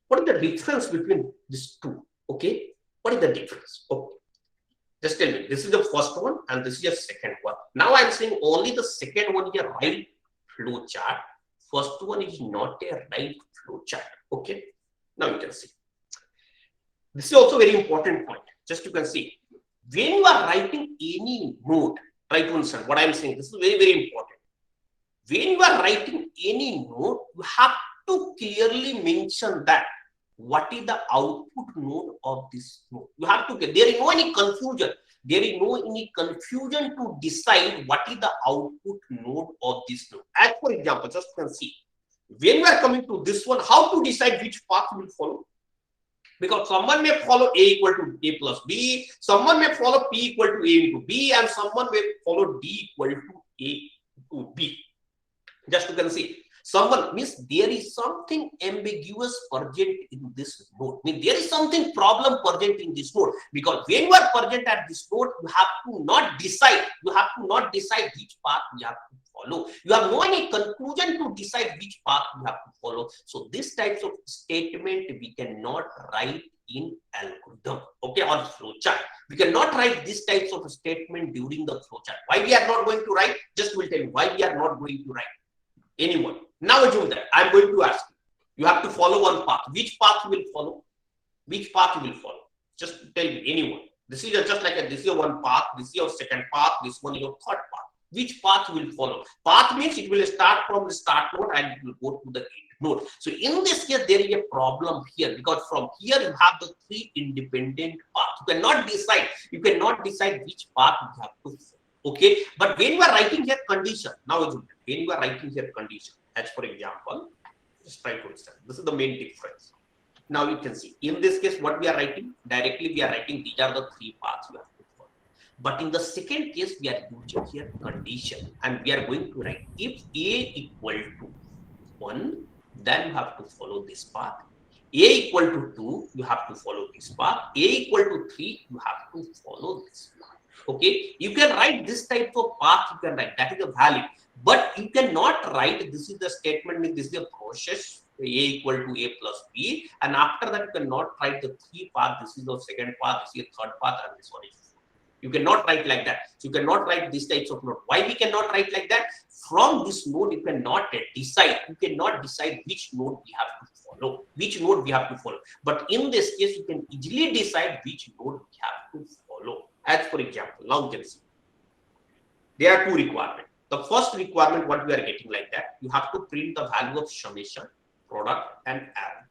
what is the difference between these two? Okay, what is the difference? Okay, just tell me. This is the first one, and this is the second one. Now I am saying only the second one is a right flow chart. First one is not a right flow chart. Okay, now you can see. This is also very important point. Just you can see when you are writing any node. Try to understand what I am saying. This is very, very important. When you are writing any node, you have to clearly mention that what is the output node of this node. You have to get, there is no any confusion. There is no any confusion to decide what is the output node of this node. As for example, just you can see, when we are coming to this one, how to decide which path we will follow? Because someone may follow A equal to A plus B, someone may follow P equal to A into B, and someone may follow D equal to A to B. Just you can see, someone means there is something ambiguous present in this node. Means there is something problem present in this node. Because when you are present at this node, you have to not decide. You have to not decide which path you have to follow. You have no any conclusion to decide which path you have to follow. So these types of statement we cannot write in algorithm, okay, or flowchart. We cannot write these types of statement during the flowchart. Why we are not going to write? Just will tell you why we are not going to write. Anyone? Now assume that I am going to ask you. You have to follow one path. Which path you will follow? Which path you will follow? Just tell me. Anyone? This is just like this is your one path. This is your second path. This one is your third path. Which path you will follow? Path means it will start from the start node and it will go to the end node. So in this case, there is a problem here because from here you have the three independent paths. You cannot decide. You cannot decide which path you have to follow. Okay, but when you are writing here condition, now when you are writing here condition, as for example, just try to understand. This is the main difference. Now you can see in this case what we are writing directly. We are writing these are the three paths you have to follow. But in the second case, we are using here condition, and we are going to write if A equal to 1, then you have to follow this path. A equal to 2, you have to follow this path. A equal to 3, you have to follow this path. Okay, you can write this type of path, you can write, that is a valid, but you cannot write, this is the statement, this is the process, A equal to A plus B, and after that you cannot write the three path, this is the second path, this is the third path, and this one is fourth. You cannot write like that. So you cannot write these types of node. Why we cannot write like that? From this node, you cannot decide. You cannot decide which node we have to follow, which node we have to follow. But in this case, you can easily decide which node we have to follow. As for example, now you can see there are two requirements. The first requirement, what we are getting like that, you have to print the value of summation. product, and average.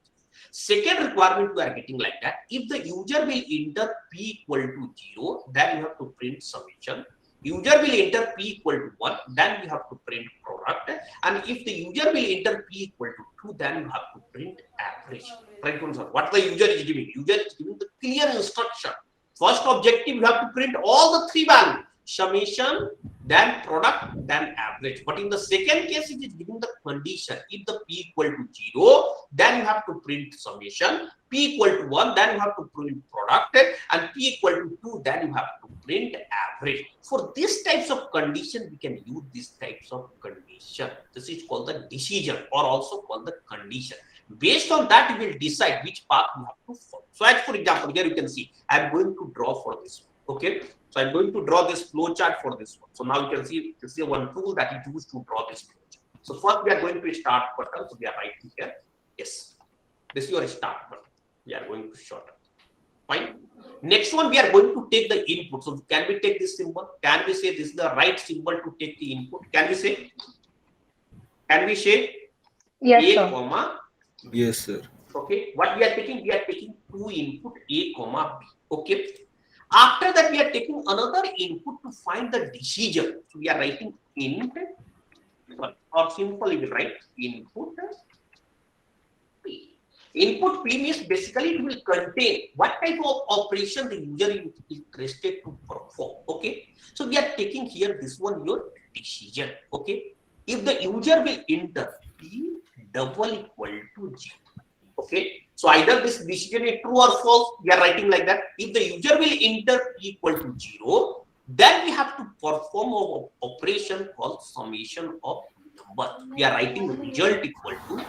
Second requirement we are getting like that. If the user will enter P equal to 0, then you have to print summation. User will enter P equal to 1, then you have to print product. And if the user will enter P equal to 2, then you have to print average. Right? What the user is giving? User is giving the clear instruction. First objective, you have to print all the three values. Summation, then product, then average. But in the second case, it is giving the condition. If the P equal to 0, then you have to print summation. P equal to 1, then you have to print product. And P equal to 2, then you have to print average. For these types of condition, we can use these types of condition. This is called the decision or also called the condition. Based on that, you will decide which path you have to follow. So as for example, here you can see, I'm going to draw for this one. Okay. So I'm going to draw this flow chart for this one. So now you can see this is one tool that you use to draw this flow chart. So first we are going to start button. So we are writing here. Yes. This is your start button. We are going to shorten. Fine. Next one, we are going to take the input. So can we take this symbol? Can we say this is the right symbol to take the input? Can we say? Can we say? Yes, A, sir. comma. Yes, sir. Okay. What we are taking? We are taking two input A, comma B. Okay. After that, we are taking another input to find the decision. So we are writing int, or simply we write input P. Input P means basically it will contain what type of operation the user is interested to perform. Okay. So we are taking here this one your decision. Okay. If the user will enter P double equal to 0. Okay. So either this decision is true or false, we are writing like that. If the user will enter P equal to 0, then we have to perform an operation called summation of number. We are writing result equal to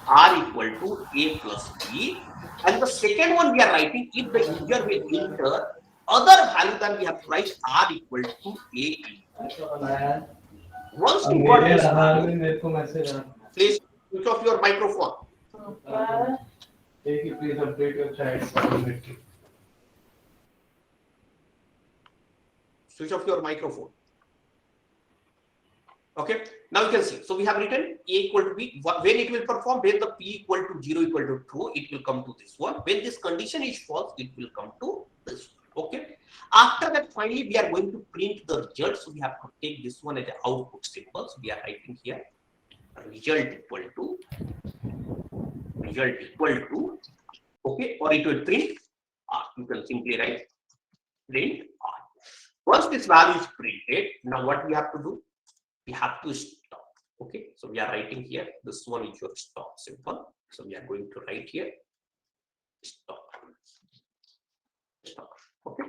R equal to A plus B. And the second one we are writing, if the user will enter other value, then we have to write R equal to A. Once you got this value, please switch off your microphone. Please update your chat. Switch off your microphone. Okay. Now you can see. So we have written A equal to B. When it will perform, when the P equal to 0 equal to true, it will come to this one. When this condition is false, it will come to this one. Okay. After that, finally, we are going to print the result. So we have to take this one as an output symbol. So we are writing here result equal to okay, or it will print R. You can simply write print R. Once this value is printed, now what we have to do? We have to stop. Okay, so we are writing here. This one is your stop symbol. So we are going to write here stop. Stop. Okay.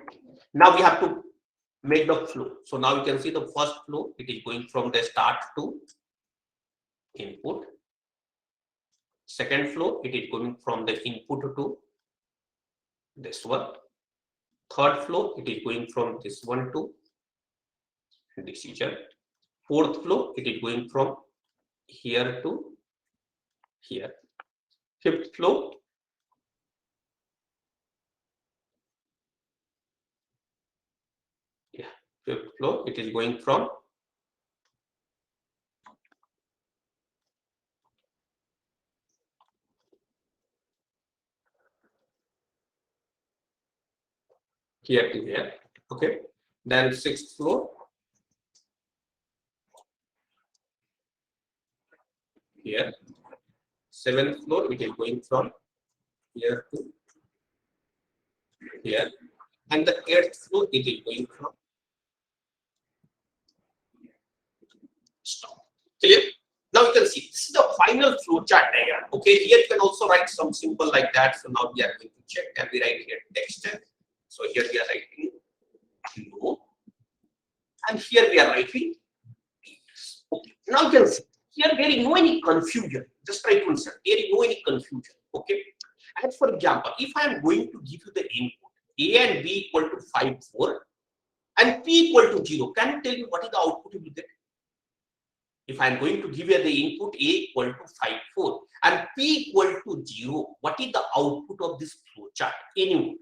Now we have to make the flow. So now you can see the first flow. It is going from the start to input. Second flow, it is going from the input to this one. Third flow, it is going from this one to decision. Fourth flow, it is going from here to here. Fifth flow, it is going from here to here. Okay. Then sixth flow, here. Seventh flow, it is going from here to here. And the eighth flow, it is going from stop. Clear? Now you can see this is the final flow chart diagram. Okay, here you can also write some symbol like that. So now we are going to check. Can we write here text? So here we are writing no, and here we are writing. Okay. Now you can see here there is no any confusion. Just try to understand. There is no any confusion. Okay. And for example, if I am going to give you the input A and B equal to 5, 4, and P equal to 0, can you tell me what is the output you will get? If I am going to give you the input A equal to 5, 4, and P equal to 0, what is the output of this flow chart? Anyway,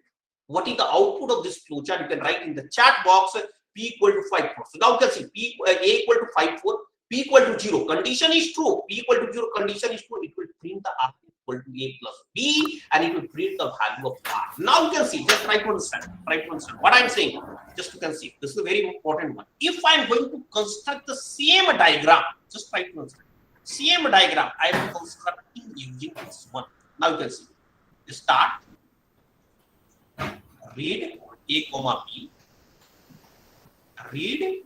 what is the output of this flow chart? You can write in the chat box P equal to 5, 4. So now you can see A equal to 5, 4, P equal to 0. Condition is true. P equal to 0. Condition is true. It will print the R equal to A plus B, and it will print the value of R. Now you can see. Just try to understand. Try to understand what I'm saying. Just you can see. This is a very important one. If I'm going to construct the same diagram, just try to understand. Same diagram I am constructing using this one. Now you can see. Start. Read A comma B. Read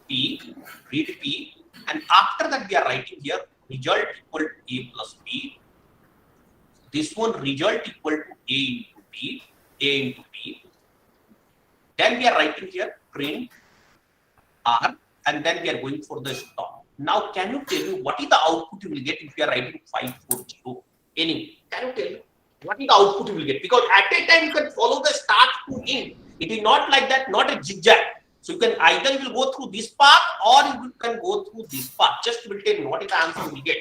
P, and after that we are writing here result equal to A plus B. This one result equal to A into B, A into B. Then we are writing here print R, and then we are going for the stop. Now, can you tell me what is the output you will get if you are writing 540? Any? Can you tell me what is the output you will get? Because at a time you can follow the start to end. It is not like that, not a zigzag. So you can either you will go through this path or you can go through this path. Just will tell me what is the answer you will get.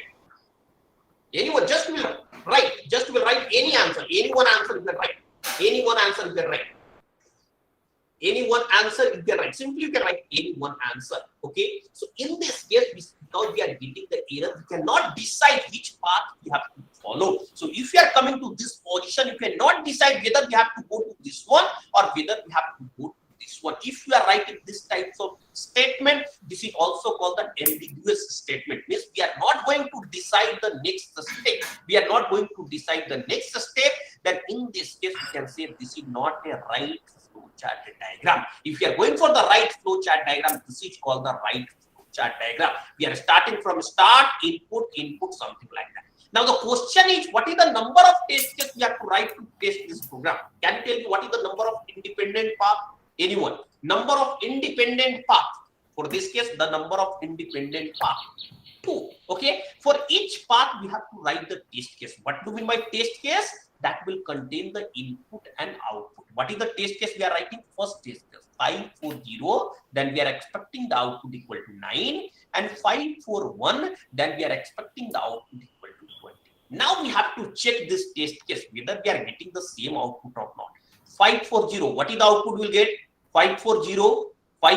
Anyone just will write. Just will write any answer. Any one answer you can write. Any one answer you can write. Any one answer you can write. Simply you can write any one answer. Okay. So in this case, because we are getting the error, we cannot decide which path we have to follow. So if you are coming to this position, you cannot decide whether we have to go to this one or whether we have to go to this one. If you are writing this type of statement, this is also called the ambiguous statement. Means we are not going to decide the next step. We are not going to decide the next step. Then in this case, we can say this is not a right flowchart diagram. If you are going for the right flowchart diagram, this is called the right flowchart diagram. We are starting from start, input, something like that. Now the question is, what is the number of test cases we have to write to test this program? Can you tell me what is the number of independent path? Anyone? Number of independent path. For this case, the number of independent path 2. Okay. For each path, we have to write the test case. What do we mean by test case? That will contain the input and output. What is the test case we are writing? First test case 540. Then we are expecting the output equal to 9, and 541. Then we are expecting the output equal to 20. Now we have to check this test case whether we are getting the same output or not. 540. What is the output we'll get? 540. What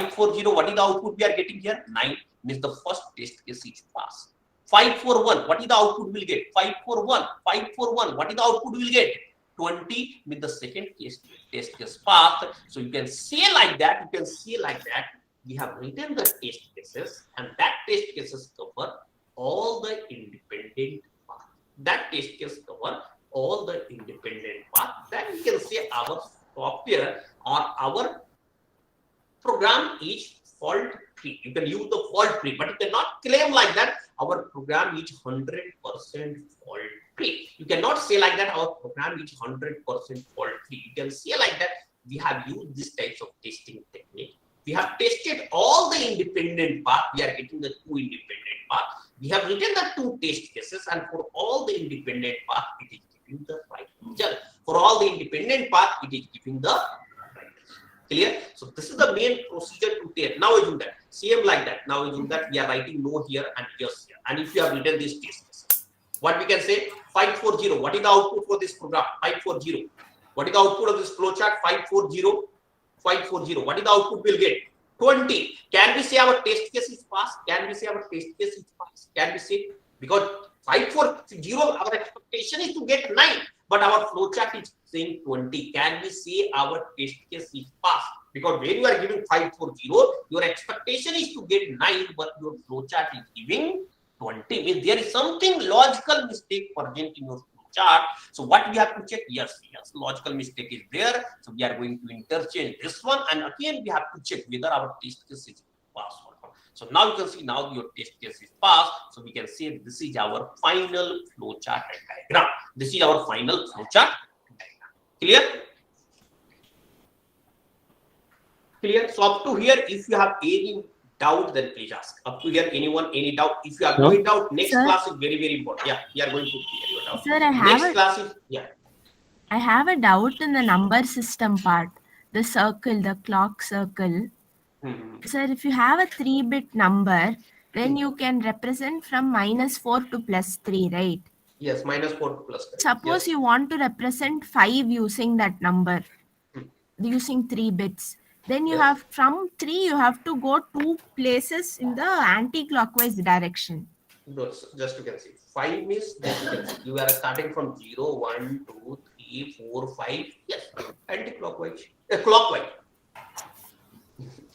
is the output we are getting here? 9. Means the first test case is passed. 541. What is the output we'll get? 541. What is the output we'll get? 20. Means the second test case passed. So you can say like that. We have written the test cases, and that test cases cover all the independent paths. That test case cover all the independent paths. Then we can say our software or our program is fault free. You can use the fault free, but you cannot claim like that our program is 100% fault free. You cannot say like that our program is 100% fault free. You can say like that we have used this types of testing technique. We have tested all the independent paths. We are getting the 2 independent paths. We have written the 2 test cases, and for all the independent paths, it is giving the right result. For all the independent paths, it is giving the right result. Clear? So this is the main procedure to test. Now assume that same like that. Now assume that we are writing no here and yes here. And if you have written these test cases, what we can say? 540. What is the output for this program? 540. What is the output of this flowchart? 540. 540. What is the output we'll get? 20. Can we say our test case is passed? Can we say our test case is passed? Can we say? Because 540, our expectation is to get 9, but our flowchart is saying 20. Can we say our test case is passed? Because when you are giving 540, your expectation is to get 9, but your flowchart is giving 20. Means there is something logical mistake present in your flowchart. So what we have to check? Yes, logical mistake is there. So we are going to interchange this one, and again we have to check whether our test case is passed or not. So now you can see now your test case is passed. So we can say this is our final flowchart diagram. This is our final flowchart diagram. Clear? Clear? So up to here, if you have any doubt, then please ask. Up to here, anyone, any doubt? If you are going out, next class is very, very important. Yeah, we are going to clear your doubt. Sir, I have a doubt in the number system part. The circle, the clock circle. Sir, if you have a 3-bit number, then you can represent from -4 to +3, right? Yes, -4 to +3. Suppose you want to represent 5 using that number, using 3 bits. Then you Yes. have from 3, you have to go 2 places in the anti-clockwise direction. Just you can see 5 means just you can see you are starting from 0, 1, 2, 3, 4, 5. Yes, anti-clockwise, clockwise.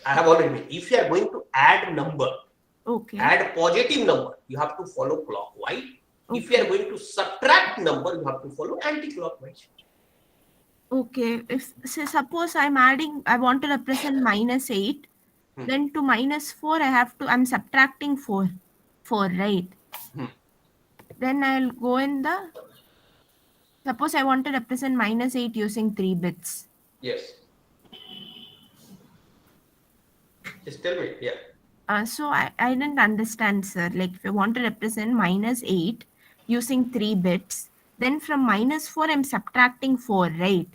I have already made. If you are going to add number, add positive number, you have to follow clockwise. If you are going to subtract number, you have to follow anti-clockwise. Okay, if suppose I want to represent -8, then to -4 I'm subtracting 4, right? Then I'll go in the, suppose I want to represent -8 using 3 bits. Yes. Just tell me, yeah. So I didn't understand, sir. Like if I want to represent -8 using 3 bits, then from -4 I'm subtracting 4, right?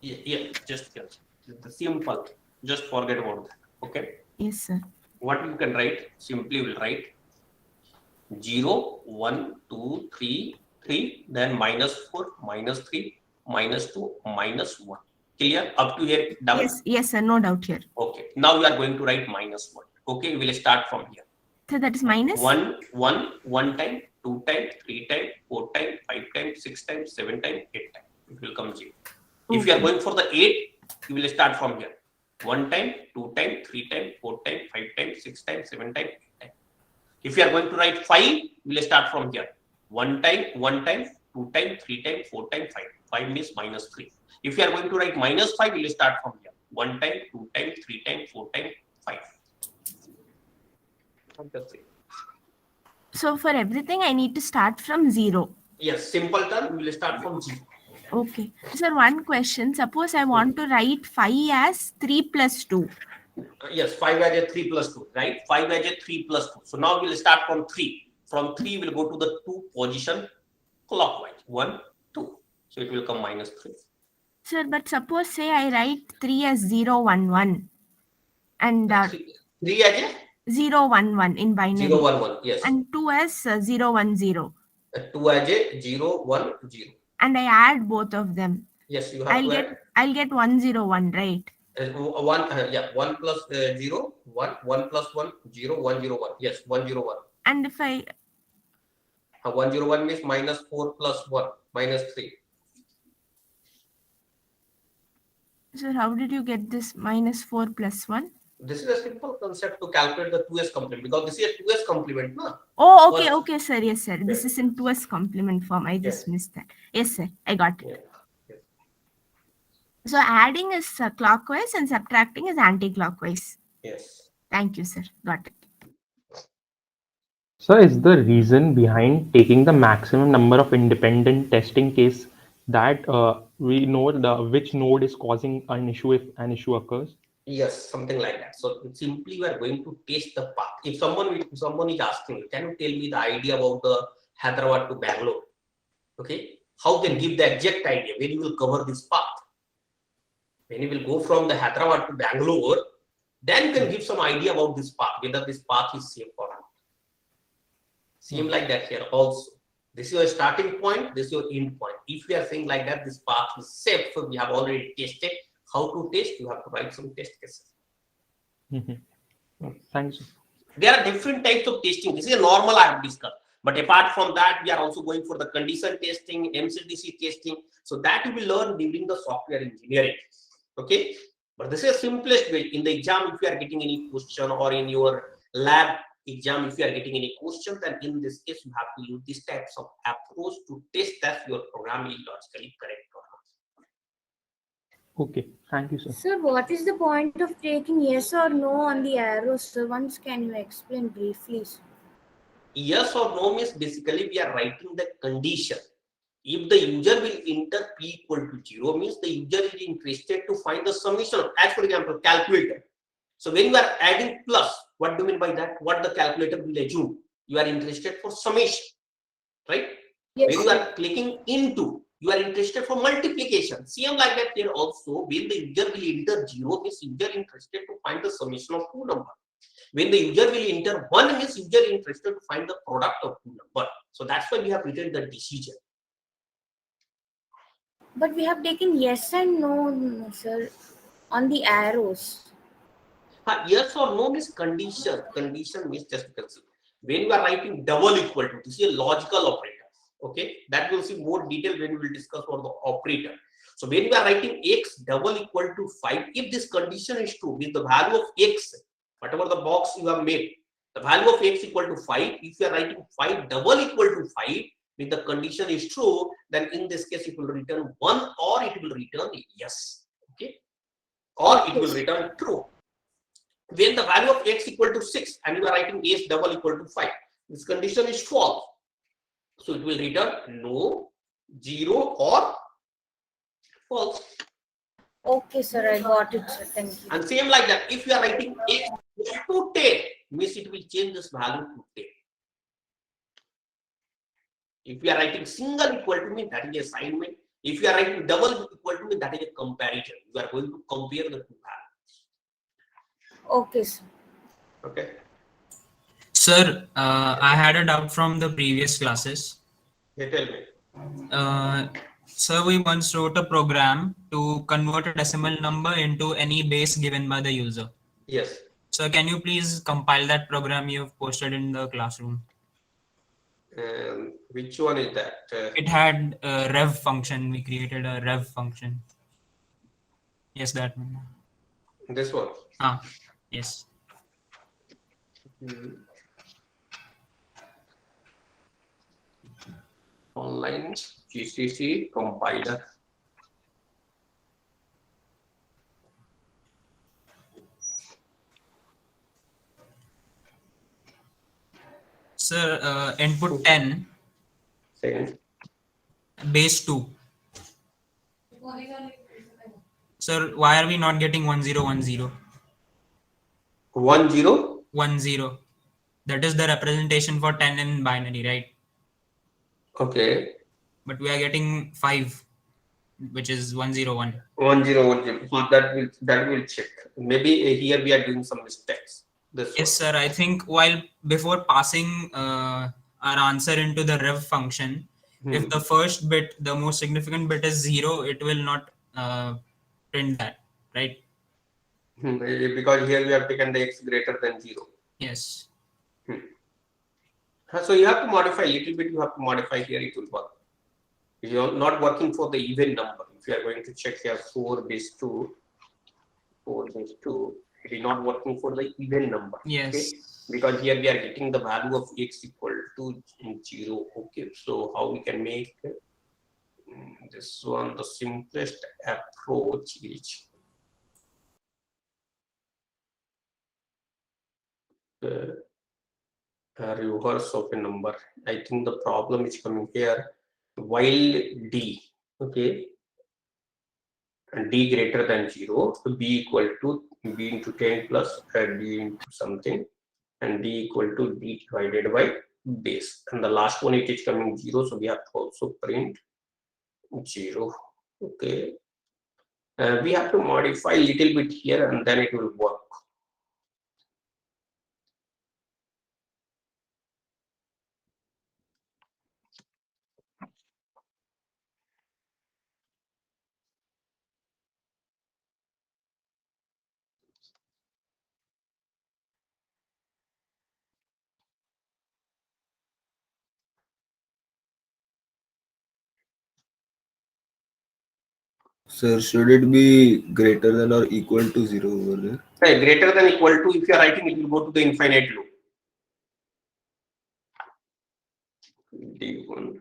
Yeah, just the simple. Just forget about that. Okay. Yes, sir. What you can write? Simply will write 0, 1, 2, 3, 3, then -4, -3, -2, -1. Clear? Up to here, double? Yes, sir. No doubt here. Okay. Now we are going to write -1. Okay, we will start from here. So that is minus? 1 time, 2 time, 3 time, 4 time, 5 time, 6 time, 7 time, 8 time. It will come 0. If you are going for the 8, you will start from here. 1 time, 2 time, 3 time, 4 time, 5 time, 6 time, 7 time, 8 time. If you are going to write 5, you will start from here. 1 time, 2 time, 3 time, 4 time, 5. 5 means -3. If you are going to write -5, you will start from here. 1 time, 2 time, 3 time, 4 time, 5. So for everything, I need to start from 0. Yes, simple term, we will start from 0. Okay. Sir, one question. Suppose I want to write 5 as 3 plus 2. Yes, 5 as a 3 plus 2, right? 5 as a 3 plus 2. So now we'll start from 3. From 3, we'll go to the 2 position clockwise. 1, 2. So it will come -3. Sir, but suppose say I write 3 as 0, 1, 1. And 3 as a 0, 1, 1 in binary. 0, 1, 1. Yes. And 2 as 0, 1, 0. 2 as a 0, 1, 0. And I add both of them. Yes, you have to add. I'll get 1, 0, 1, right? 1 plus 0, 1, 1 plus 1, 0, 1, 0, 1. Yes, 1, 0, 1. And if I 1, 0, 1 means -4 plus 1, -3. Sir, how did you get this -4 plus 1? This is a simple concept to calculate the 2s complement because this is a 2s complement, no? Oh, okay, sir. Yes, sir. This is in 2s complement form. I just missed that. Yes, sir. I got it. Yeah. So adding is clockwise and subtracting is anti-clockwise. Yes. Thank you, sir. Got it. So is the reason behind taking the maximum number of independent testing case that we know which node is causing an issue if an issue occurs? Yes, something like that. So simply we are going to test the path. If someone is asking, can you tell me the idea about the Hyderabad to Bangalore? Okay, how can give the exact idea when you will cover this path? When you will go from the Hyderabad to Bangalore, then you can give some idea about this path, whether this path is safe or not. Same like that here also. This is your starting point, this is your end point. If we are saying like that, this path is safe, so we have already tested. How to test? You have to write some test cases. Thanks. There are different types of testing. This is a normal I have discussed. But apart from that, we are also going for the condition testing, MCDC testing. So that you will learn during the software engineering. Okay. But this is the simplest way. In the exam, if you are getting any question, or in your lab exam, if you are getting any question, then in this case, you have to use these types of approach to test that your program is logically correct or not. Okay, thank you, sir. Sir, what is the point of taking yes or no on the arrows? Sir, once can you explain briefly? Sir? Yes or no means basically we are writing the condition. If the user will enter p equal to 0, means the user is interested to find the summation of, as for example, calculator. So when you are adding plus, what do you mean by that? What the calculator will assume? You are interested for summation, right? Yes, when you are clicking into, you are interested for multiplication. Same like that here also, when the user will enter 0, means user interested to find the summation of two numbers. When the user will enter 1, means user interested to find the product of two numbers. So that's why we have written the decision. But we have taken yes and no, sir. On the arrows. Yes or no means condition. Condition means just consider. When you are writing double equal to, this is a logical operator. Okay, that we'll see more detail when we will discuss about the operator. So when we are writing x double equal to 5, if this condition is true, with the value of x, whatever the box you have made, the value of x equal to 5, if you are writing 5 double equal to 5, if the condition is true, then in this case it will return 1 or it will return yes. Okay, or it will return true. When the value of x equal to 6 and you are writing s double equal to 5, this condition is false. So it will return no, 0 or false. Okay, sir, I got it, sir. Thank you. And same like that, if you are writing x equal to 10, means it will change this value to 10. If you are writing single equal to me, that is assignment. If you are writing double equal to me, that is a comparison. You are going to compare the two values. Okay, sir. Okay. Sir, I had a doubt from the previous classes. Hey, tell me. Sir, we once wrote a program to convert a decimal number into any base given by the user. Yes. So can you please compile that program you've posted in the classroom? Which one is that? It had a rev function. We created a rev function. Yes, that one. This one. Yes. Online GCC compiler. Sir, input 10. Second. Base 2. Sir, why are we not getting 1010? 10? That is the representation for 10 in binary, right? Okay. But we are getting 5, which is 101. 1010. That will check. Maybe here we are doing some mistakes. Yes, sir. I think while before passing our answer into the rev function, if the first bit, the most significant bit is 0, it will not print that, right? Because here we have taken the x greater than 0. Yes. So you have to modify a little bit. You have to modify here. It will work. If you are not working for the even number, if you are going to check here 4 base 2, it is not working for the even number. Yes. Okay? Because here we are getting the value of x equal to 0. Okay, so how we can make this one? The simplest approach is a reverse of a number. I think the problem is coming here while d, okay, and d greater than 0, b equal to b into 10 plus d into something, and d equal to d divided by base. And the last one, it is coming 0, so we have to also print 0. Okay. We have to modify a little bit here and then it will work. Sir, should it be greater than or equal to 0 over there? Okay, greater than equal to, if you are writing, it will go to the infinite loop. D1.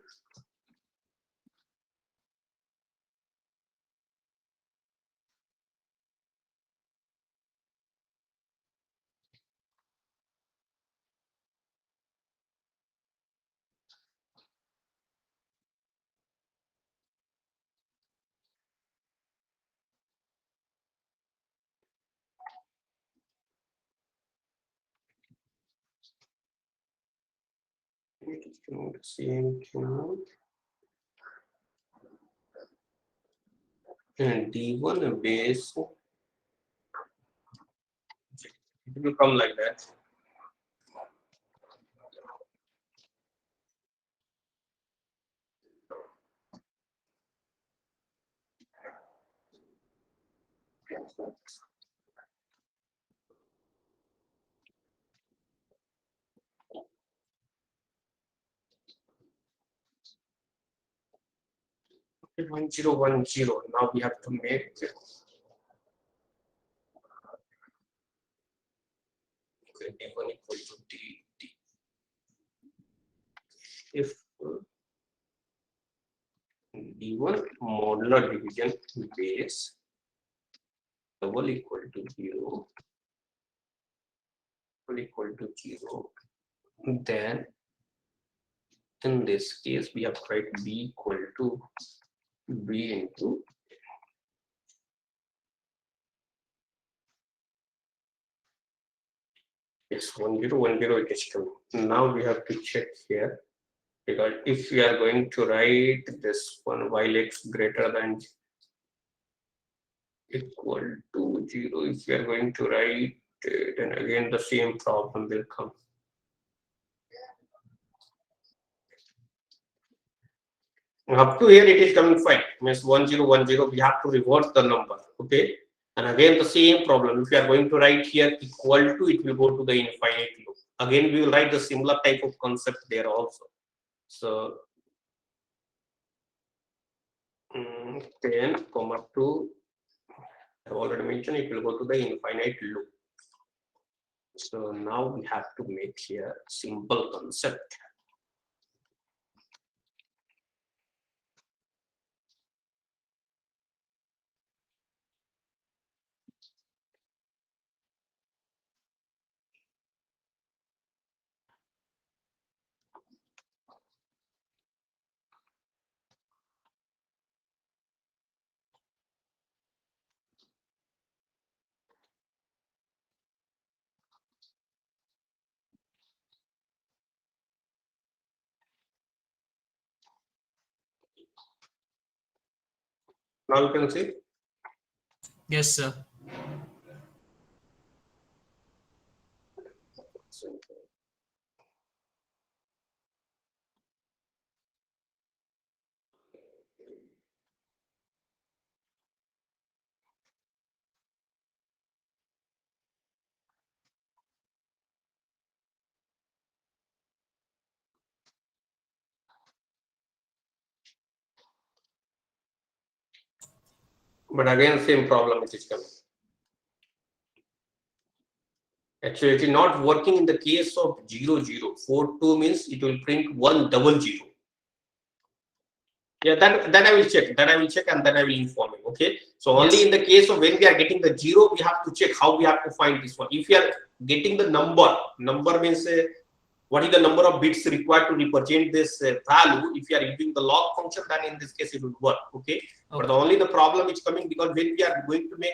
Same thing. And D1 base, it will come like that. Okay, 1010. Now we have to make 21 equal to D. If D1 modular division base double equal to 0, then in this case we have tried B equal to B into yes, 1010 it is coming. Now we have to check here, because if we are going to write this one while x greater than equal to 0, if we are going to write then again the same problem will come. Up to here it is coming fine, means 1010 we have to reverse the number, okay, and again the same problem. If you are going to write here equal to, it will go to the infinite loop. Again we will write the similar type of concept there also. So then come up to, I've already mentioned, it will go to the infinite loop. So now we have to make here simple concept. Now you can see. Yes, sir. But again, same problem it is coming. Actually, it is not working in the case of 0042 means it will print 100. Yeah, that I will check. That I will check and then I will inform you. Okay. So only Yes. in the case of when we are getting the 0, we have to check how we have to find this one. If we are getting the number means what is the number of bits required to represent this value. If you are using the log function, then in this case it will work. Okay. But only the problem is coming because when we are going to make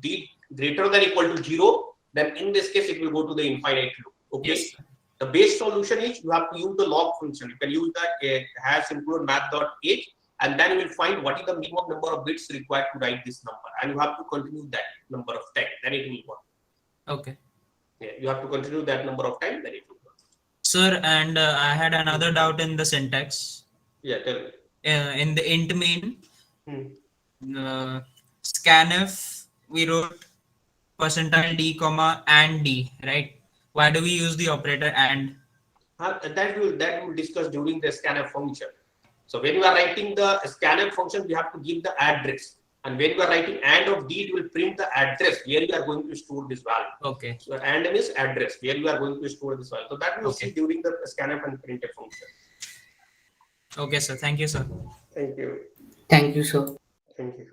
d greater than equal to 0, then in this case it will go to the infinite loop. Okay. Yes. The base solution is you have to use the log function. You can use the hash include math.h, and then you will find what is the minimum number of bits required to write this number, and you have to continue that number of time. Then it will work. Okay. Yeah, you have to continue that number of time. Then it will work. Sir, and I had another doubt in the syntax. Yeah, tell me. In the int main, scanf, we wrote percentile d comma and d, right? Why do we use the operator and? That will discuss during the scanf function. So when you are writing the scanf function, we have to give the address, and when you are writing and of d, it will print the address where you are going to store this value. Okay. So and means address where you are going to store this value. So that we will see during the scanf and printf function. Okay, sir. Thank you, sir. Thank you. Thank you, sir. Thank you.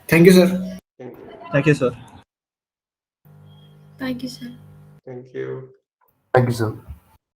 Thank you, sir. Thank you. Thank you, sir. Thank you, sir. Thank you. Thank you, sir.